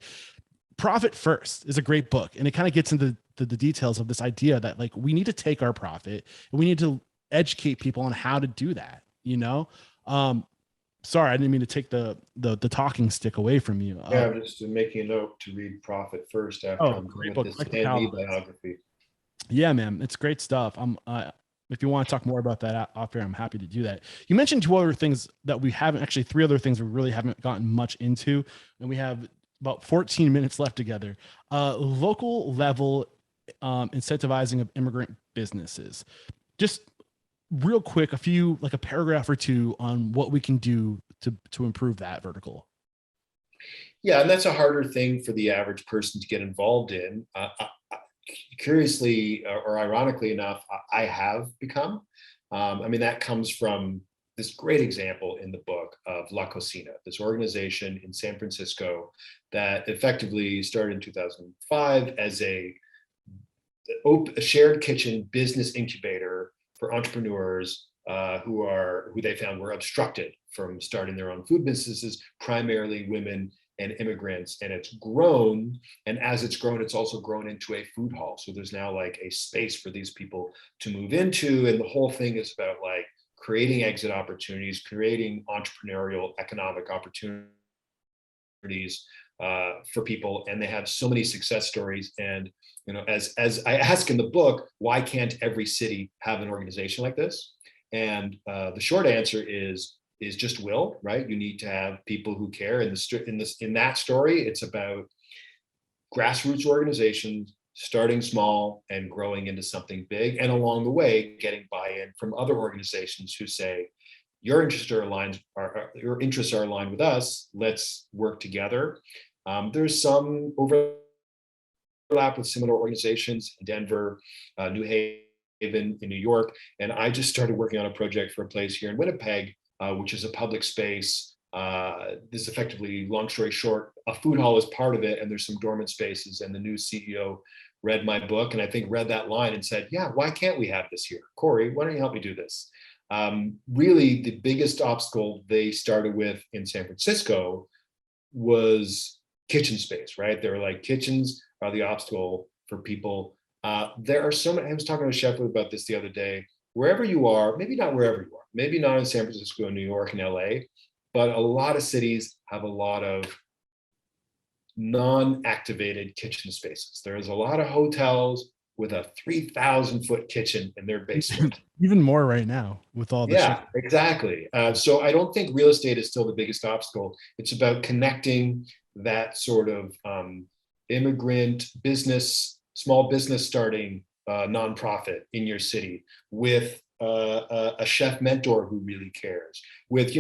Profit First is a great book, and it kind of gets into the details of this idea that like we need to take our profit and we need to educate people on how to do that, Sorry, I didn't mean to take the talking stick away from you. Yeah, I'm just making a note to read Profit First after I'm great done book. with this Stan Lee biography. Yeah, man, it's great stuff. If you want to talk more about that off air, I'm happy to do that. You mentioned three other things we really haven't gotten much into, and we have about 14 minutes left together. Local level incentivizing of immigrant businesses. Just real quick, a paragraph or two on what we can do to improve that vertical. Yeah, and that's a harder thing for the average person to get involved in. Curiously or ironically enough, I have become. That comes from this great example in the book of La Cocina, this organization in San Francisco that effectively started in 2005 as a shared kitchen business incubator for entrepreneurs who they found were obstructed from starting their own food businesses, primarily women and immigrants. And it's grown. And as it's grown, it's also grown into a food hall. So there's now like a space for these people to move into. And the whole thing is about like creating exit opportunities, creating entrepreneurial economic opportunities for people. And they have so many success stories. And as I ask in the book, why can't every city have an organization like this? And the short answer is just will, right? You need to have people who care. In that story, it's about grassroots organizations starting small and growing into something big, and along the way, getting buy-in from other organizations who say, your interests are aligned with us. Let's work together. There's some overlap with similar organizations in Denver, New Haven, in New York. And I just started working on a project for a place here in Winnipeg, which is a public space. This is effectively, long story short, a food hall is part of it, and there's some dormant spaces. And the new CEO read my book, and I think read that line and said, yeah, why can't we have this here? Corey, why don't you help me do this? Really, the biggest obstacle they started with in San Francisco was kitchen space, right? They're like, kitchens are the obstacle for people. There are so many. I was talking to a chef about this the other day. Wherever you are, maybe not wherever you are, maybe not in San Francisco, New York, and LA, but a lot of cities have a lot of non-activated kitchen spaces. There's a lot of hotels with a 3,000-foot kitchen in their basement. Even more right now with all the shit. Yeah, exactly. So I don't think real estate is still the biggest obstacle. It's about connecting that sort of immigrant business, small business starting nonprofit in your city with a chef mentor who really cares, with,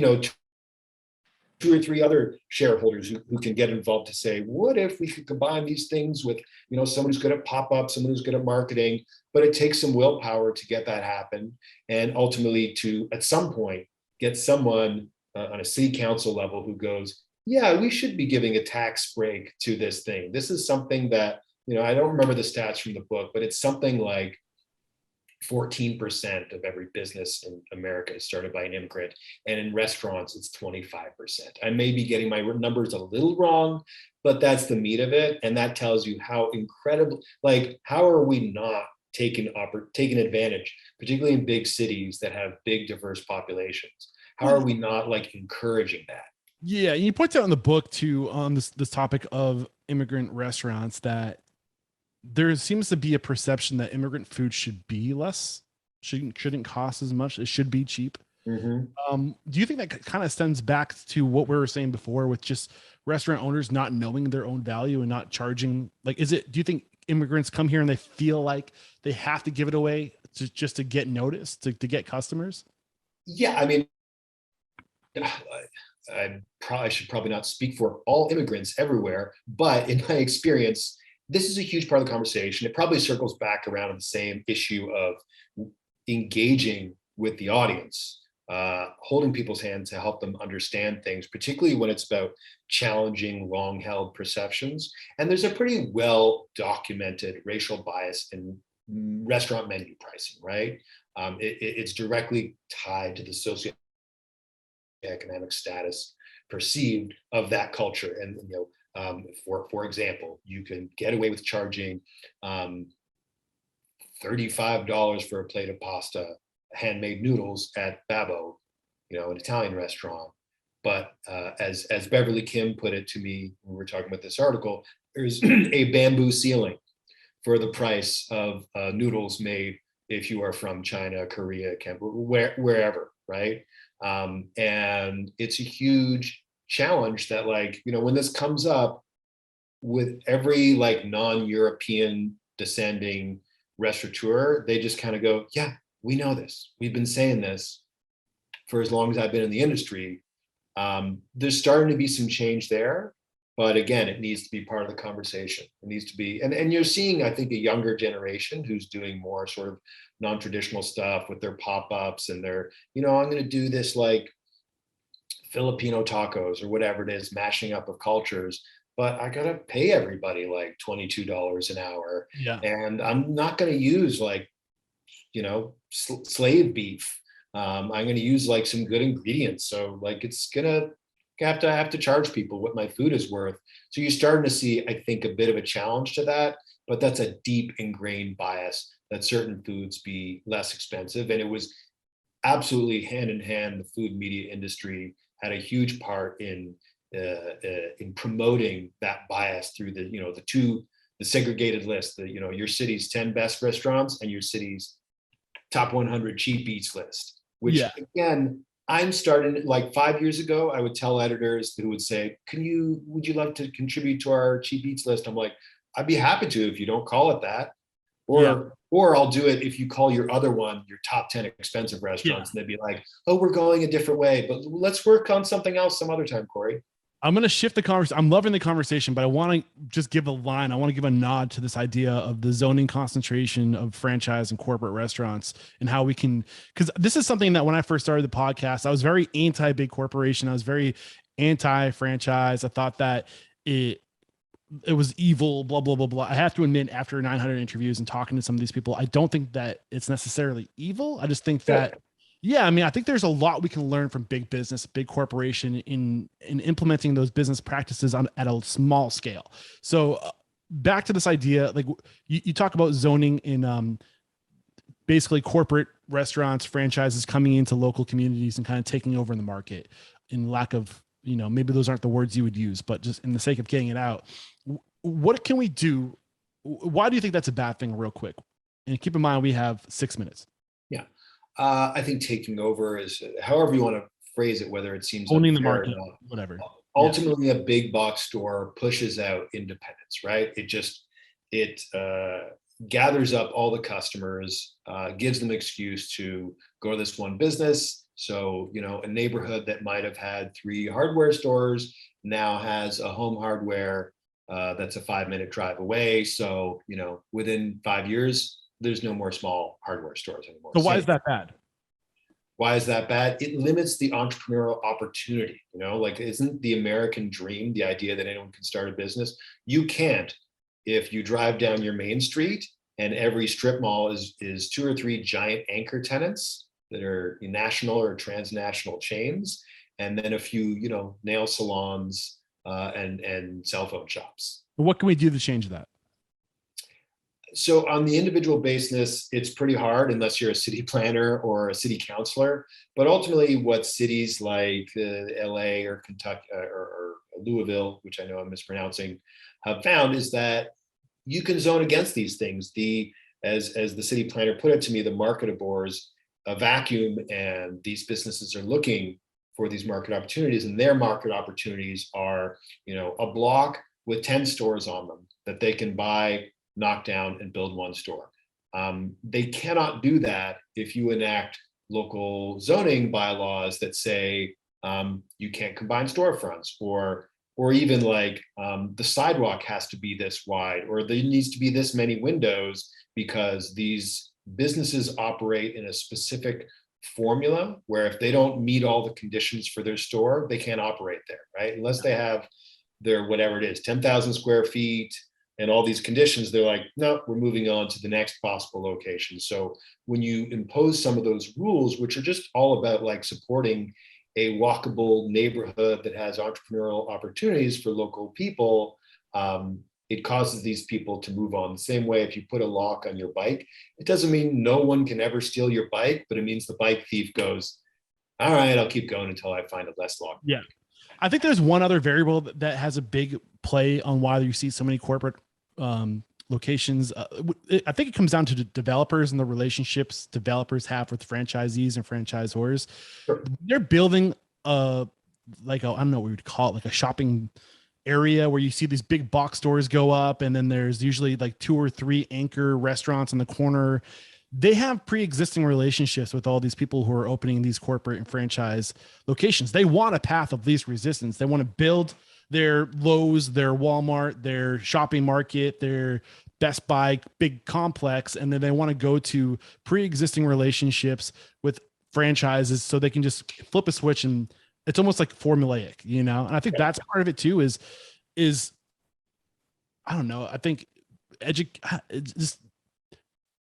two or three other shareholders who can get involved to say, what if we could combine these things with, someone who's good at pop-up, someone who's good at marketing, but it takes some willpower to get that happen. And ultimately to, at some point, get someone on a city council level who goes, yeah, we should be giving a tax break to this thing. This is something that, I don't remember the stats from the book, but it's something like 14% of every business in America is started by an immigrant. And in restaurants, it's 25%. I may be getting my numbers a little wrong, but that's the meat of it. And that tells you how incredible, like, how are we not taking advantage, particularly in big cities that have big, diverse populations? How are we not like encouraging that? Yeah. And you point out in the book too, on this topic of immigrant restaurants, that there seems to be a perception that immigrant food should be less, shouldn't cost as much. It should be cheap. Mm-hmm. Do you think that kind of stems back to what we were saying before with just restaurant owners not knowing their own value and not charging? Like, do you think immigrants come here and they feel like they have to give it away just to get noticed, to get customers? Yeah, I mean, I should probably not speak for all immigrants everywhere, but in my experience, this is a huge part of the conversation. It probably circles back around to the same issue of engaging with the audience, holding people's hands to help them understand things, particularly when it's about challenging long-held perceptions. And there's a pretty well-documented racial bias in restaurant menu pricing, right? It's directly tied to the socioeconomic status perceived of that culture. And for example, you can get away with charging $35 for a plate of pasta, handmade noodles at Babbo, an Italian restaurant. But as Beverly Kim put it to me when we were talking about this article, there's a bamboo ceiling for the price of noodles made if you are from China, Korea, wherever, right? And it's a huge challenge that, when this comes up with every non-European descending restaurateur, they just kind of go, yeah, we know this. We've been saying this for as long as I've been in the industry. There's starting to be some change there, but again, it needs to be part of the conversation. It needs to be, and you're seeing, I think, a younger generation who's doing more sort of non-traditional stuff with their pop-ups and their, I'm going to do this Filipino tacos or whatever it is, mashing up of cultures, but I gotta pay everybody $22 an hour. Yeah. And I'm not gonna use slave beef. I'm gonna use some good ingredients. So it's gonna have to charge people what my food is worth. So you're starting to see, I think, a bit of a challenge to that, but that's a deep ingrained bias that certain foods be less expensive. And it was absolutely hand in hand, the food media industry had a huge part in promoting that bias through the segregated list, your city's 10 best restaurants and your city's top 100 cheap eats list, which again, I'm starting 5 years ago, I would tell editors who would say, would you like to contribute to our cheap eats list? I'm like, I'd be happy to if you don't call it that. Or I'll do it if you call your other one your top 10 expensive restaurants, and they'd be like, oh, we're going a different way, but let's work on something else some other time, Corey. I'm going to shift the conversation. I'm loving the conversation, but I want to just give a line. I want to give a nod to this idea of the zoning concentration of franchise and corporate restaurants and how we can, because this is something that when I first started the podcast, I was very anti big corporation. I was very anti franchise. I thought that it was evil, blah, blah, blah, blah. I have to admit, after 900 interviews and talking to some of these people, I don't think that it's necessarily evil. I just think that Yeah, I mean, I think there's a lot we can learn from big business, big corporation in implementing those business practices on at a small scale. So back to this idea, like you talk about zoning in basically corporate restaurants, franchises coming into local communities and kind of taking over in the market in lack of, maybe those aren't the words you would use, but just in the sake of getting it out. What can we do? Why do you think that's a bad thing, real quick? And keep in mind, we have 6 minutes. Yeah. I think taking over is, however you want to phrase it, whether it seems Owning the unfair or market, not. whatever. Ultimately, a big box store pushes out independence, right? It gathers up all the customers, gives them excuse to go to this one business. So, a neighborhood that might have had 3 hardware stores now has a home hardware that's a 5-minute drive away. So, within 5 years, there's no more small hardware stores anymore. So why is that bad? Why is that bad? It limits the entrepreneurial opportunity. Like, isn't the American dream the idea that anyone can start a business? You can't. If you drive down your main street and every strip mall is 2 or 3 giant anchor tenants that are national or transnational chains, and then a few, nail salons and cell phone shops. What can we do to change that? So on the individual basis, it's pretty hard unless you're a city planner or a city councilor. But ultimately, what cities like LA or Kentucky or Louisville, which I know I'm mispronouncing, have found is that you can zone against these things. As the city planner put it to me, the market abhors a vacuum, and these businesses are looking for these market opportunities, and their market opportunities are, a block with 10 stores on them that they can buy, knock down, and build one store. They cannot do that if you enact local zoning bylaws that say you can't combine storefronts, or even like the sidewalk has to be this wide, or there needs to be this many windows, because these businesses operate in a specific formula where if they don't meet all the conditions for their store, they can't operate there, right? Unless they have their, whatever it is, 10,000 square feet and all these conditions, they're like, no, we're moving on to the next possible location. So when you impose some of those rules, which are just all about like supporting a walkable neighborhood that has entrepreneurial opportunities for local people, it causes these people to move on. The same way, if you put a lock on your bike, it doesn't mean no one can ever steal your bike, but it means the bike thief goes, all right, I'll keep going until I find a less locked. Yeah. I think there's one other variable that has a big play on why you see so many corporate locations. I think it comes down to the developers and the relationships developers have with franchisees and franchisors. Sure. They're building I don't know what we would call it, like a shopping area where you see these big box stores go up, and then there's usually like 2 or 3 anchor restaurants in the corner. They have pre-existing relationships with all these people who are opening these corporate and franchise locations. They want a path of least resistance. They want to build their Lowe's, their Walmart, their shopping market, their Best Buy big complex, and then they want to go to pre-existing relationships with franchises so they can just flip a switch, and it's almost like formulaic, And I think that's part of it too. Is I don't know. I think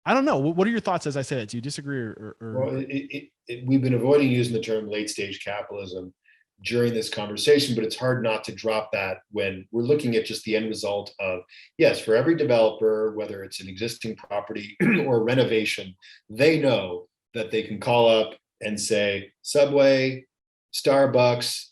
I don't know. What are your thoughts as I say that? Do you disagree or? Well, we've been avoiding using the term late stage capitalism during this conversation, but it's hard not to drop that when we're looking at just the end result of, yes, for every developer, whether it's an existing property or renovation, they know that they can call up and say, Subway, Starbucks,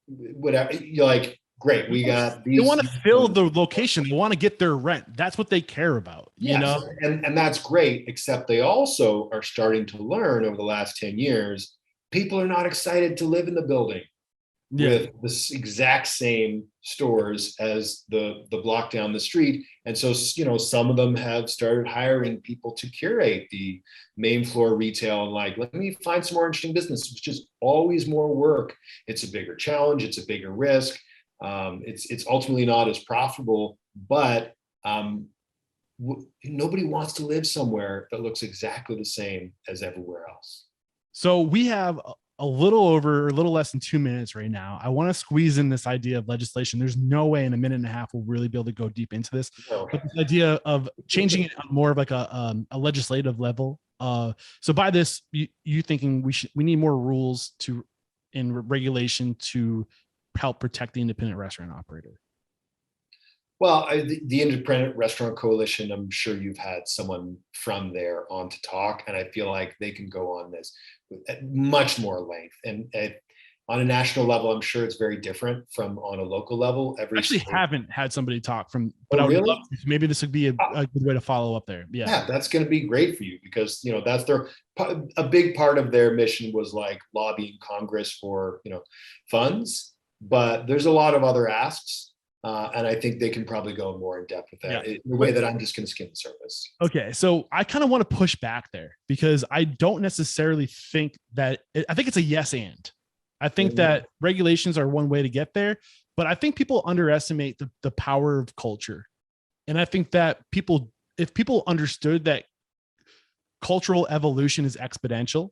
whatever, you're like, great, we got these. They want to fill the location. They want to get their rent. That's what they care about, And that's great, except they also are starting to learn over the last 10 years, people are not excited to live in the building with the exact same stores as the block down the street. And so, some of them have started hiring people to curate the main floor retail and like, let me find some more interesting business, which is always more work. It's a bigger challenge. It's a bigger risk. It's ultimately not as profitable, but nobody wants to live somewhere that looks exactly the same as everywhere else. So we have a little less than 2 minutes right now. I want to squeeze in this idea of legislation. There's no way in a minute and a half we'll really be able to go deep into this. No. But this idea of changing it on more of like a legislative level, So by this, you thinking we need more rules to and regulation to help protect the independent restaurant operator? Well, the Independent Restaurant Coalition, I'm sure you've had someone from there on to talk, and I feel like they can go on this with much more length. And on a national level, I'm sure it's very different from on a local level. Every Actually state. haven't had somebody talk from, but Oh, I would really? love to. Maybe this would be a good way to follow up there. Yeah. Yeah, that's going to be great for you because that's a big part of their mission was like lobbying Congress for funds, but there's a lot of other asks. And I think they can probably go more in depth with that in a way that I'm just going to skim the surface. Okay. So I kind of want to push back there because I don't necessarily think that, I think it's a yes and. I think that regulations are one way to get there, but I think people underestimate the power of culture. And I think that if people understood that cultural evolution is exponential,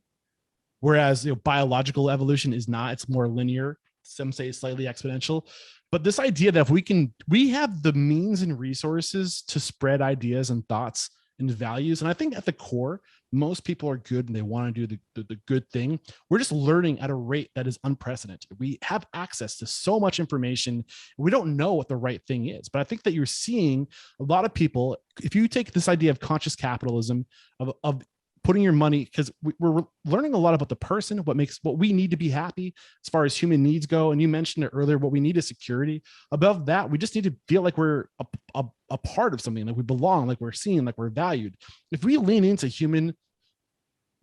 whereas biological evolution is not, it's more linear. Some say slightly exponential. But this idea that if we have the means and resources to spread ideas and thoughts and values. And I think at the core, most people are good and they want to do the good thing. We're just learning at a rate that is unprecedented. We have access to so much information. We don't know what the right thing is. But I think that you're seeing a lot of people, if you take this idea of conscious capitalism, of putting your money, because we're learning a lot about the person, what we need to be happy as far as human needs go. And you mentioned it earlier, what we need is security. Above that, we just need to feel like we're a part of something, like we belong, like we're seen, like we're valued. If we lean into human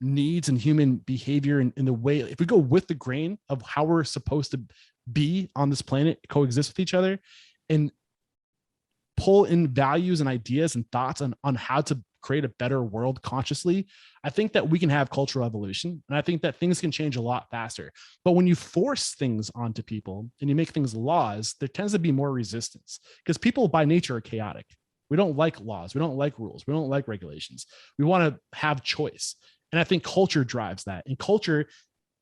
needs and human behavior in the way, if we go with the grain of how we're supposed to be on this planet, coexist with each other, and pull in values and ideas and thoughts on how to create a better world consciously, I think that we can have cultural evolution. And I think that things can change a lot faster. But when you force things onto people and you make things laws, there tends to be more resistance because people by nature are chaotic. We don't like laws. We don't like rules. We don't like regulations. We want to have choice. And I think culture drives that. And culture,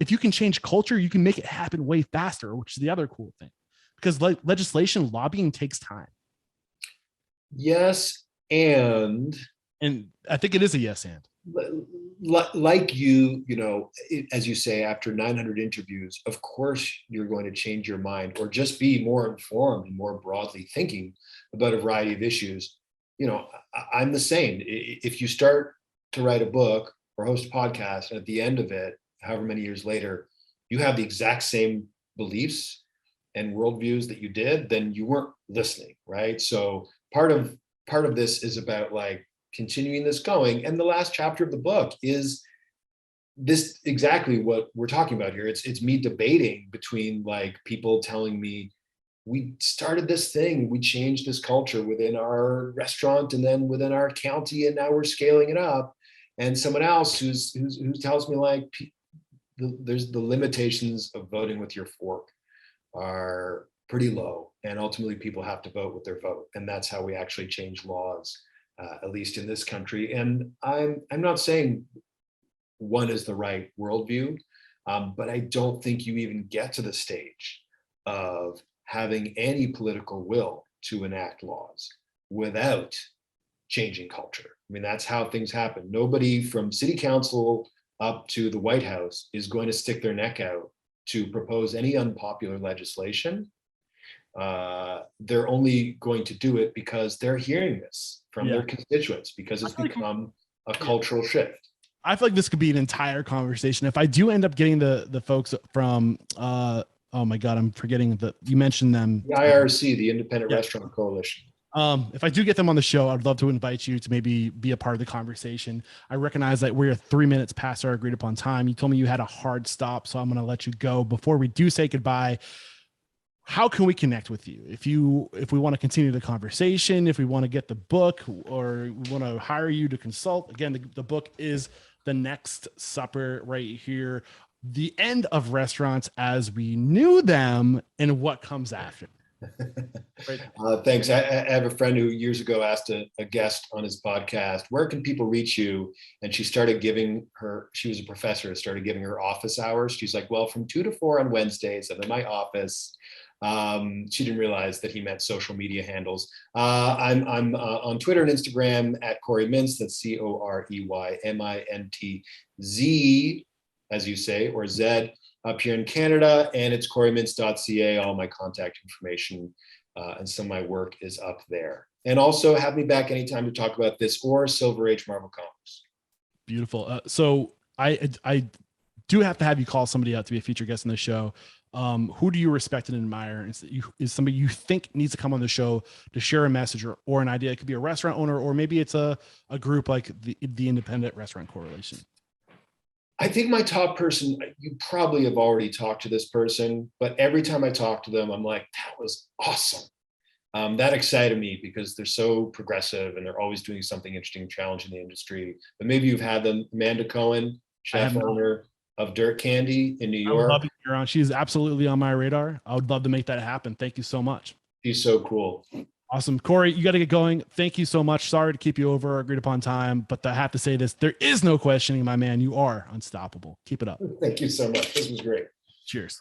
if you can change culture, you can make it happen way faster, which is the other cool thing. Because legislation, lobbying takes time. Yes, and I think it is a yes and. Like as you say, after 900 interviews, of course you're going to change your mind or just be more informed and more broadly thinking about a variety of issues. I'm the same. If you start to write a book or host a podcast, and at the end of it, however many years later, you have the exact same beliefs and worldviews that you did, then you weren't listening, right? So part of this is about like continuing this going. And the last chapter of the book is this exactly what we're talking about here. It's me debating between like people telling me, we started this thing, we changed this culture within our restaurant and then within our county, and now we're scaling it up. And someone else who tells me like, there's the limitations of voting with your fork are pretty low, and ultimately people have to vote with their vote, and that's how we actually change laws, at least in this country. And I'm not saying one is the right worldview, but I don't think you even get to the stage of having any political will to enact laws without changing culture. I mean, that's how things happen. Nobody from city council up to the White House is going to stick their neck out to propose any unpopular legislation. They're only going to do it because they're hearing this from their constituents, because it's become a cultural shift. I feel like this could be an entire conversation. If I do end up getting the folks from, oh my God, I'm forgetting you mentioned them. The IRC, the Independent Restaurant Coalition. If I do get them on the show, I'd love to invite you to maybe be a part of the conversation. I recognize that we're 3 minutes past our agreed upon time. You told me you had a hard stop, so I'm going to let you go. Before we do say goodbye, how can we connect with you? If we want to continue the conversation, if we want to get the book, or we want to hire you to consult, again, the book is The Next Supper, right here. The End of Restaurants as We Knew Them and What Comes After. Right. Thanks. I have a friend who years ago asked a guest on his podcast, where can people reach you? And she started giving she was a professor, started giving her office hours. She's like, well, from 2 to 4 on Wednesdays, I'm in my office. She didn't realize that he meant social media handles. I'm on Twitter and Instagram at Corey Mintz. That's CoreyMintz, as you say, or Z, up here in Canada. And it's corymintz.ca. All my contact information and some of my work is up there. And also have me back anytime to talk about this or Silver Age Marvel Comics. Beautiful. So I do have to have you call somebody out to be a featured guest on the show. Who do you respect and admire? Is somebody you think needs to come on the show to share a message or an idea? It could be a restaurant owner, or maybe it's a group like the Independent Restaurant Coalition. I think my top person, you probably have already talked to this person, but every time I talk to them, I'm like, that was awesome. That excited me because they're so progressive and they're always doing something interesting, challenging the industry. But maybe you've had them, Amanda Cohen, chef owner of Dirt Candy in New York. I would love to hear her on. She's absolutely on my radar. I would love to make that happen. Thank you so much. She's so cool. Awesome. Corey, you got to get going. Thank you so much. Sorry to keep you over agreed upon time, but I have to say this. There is no questioning, my man. You are unstoppable. Keep it up. Thank you so much. This was great. Cheers.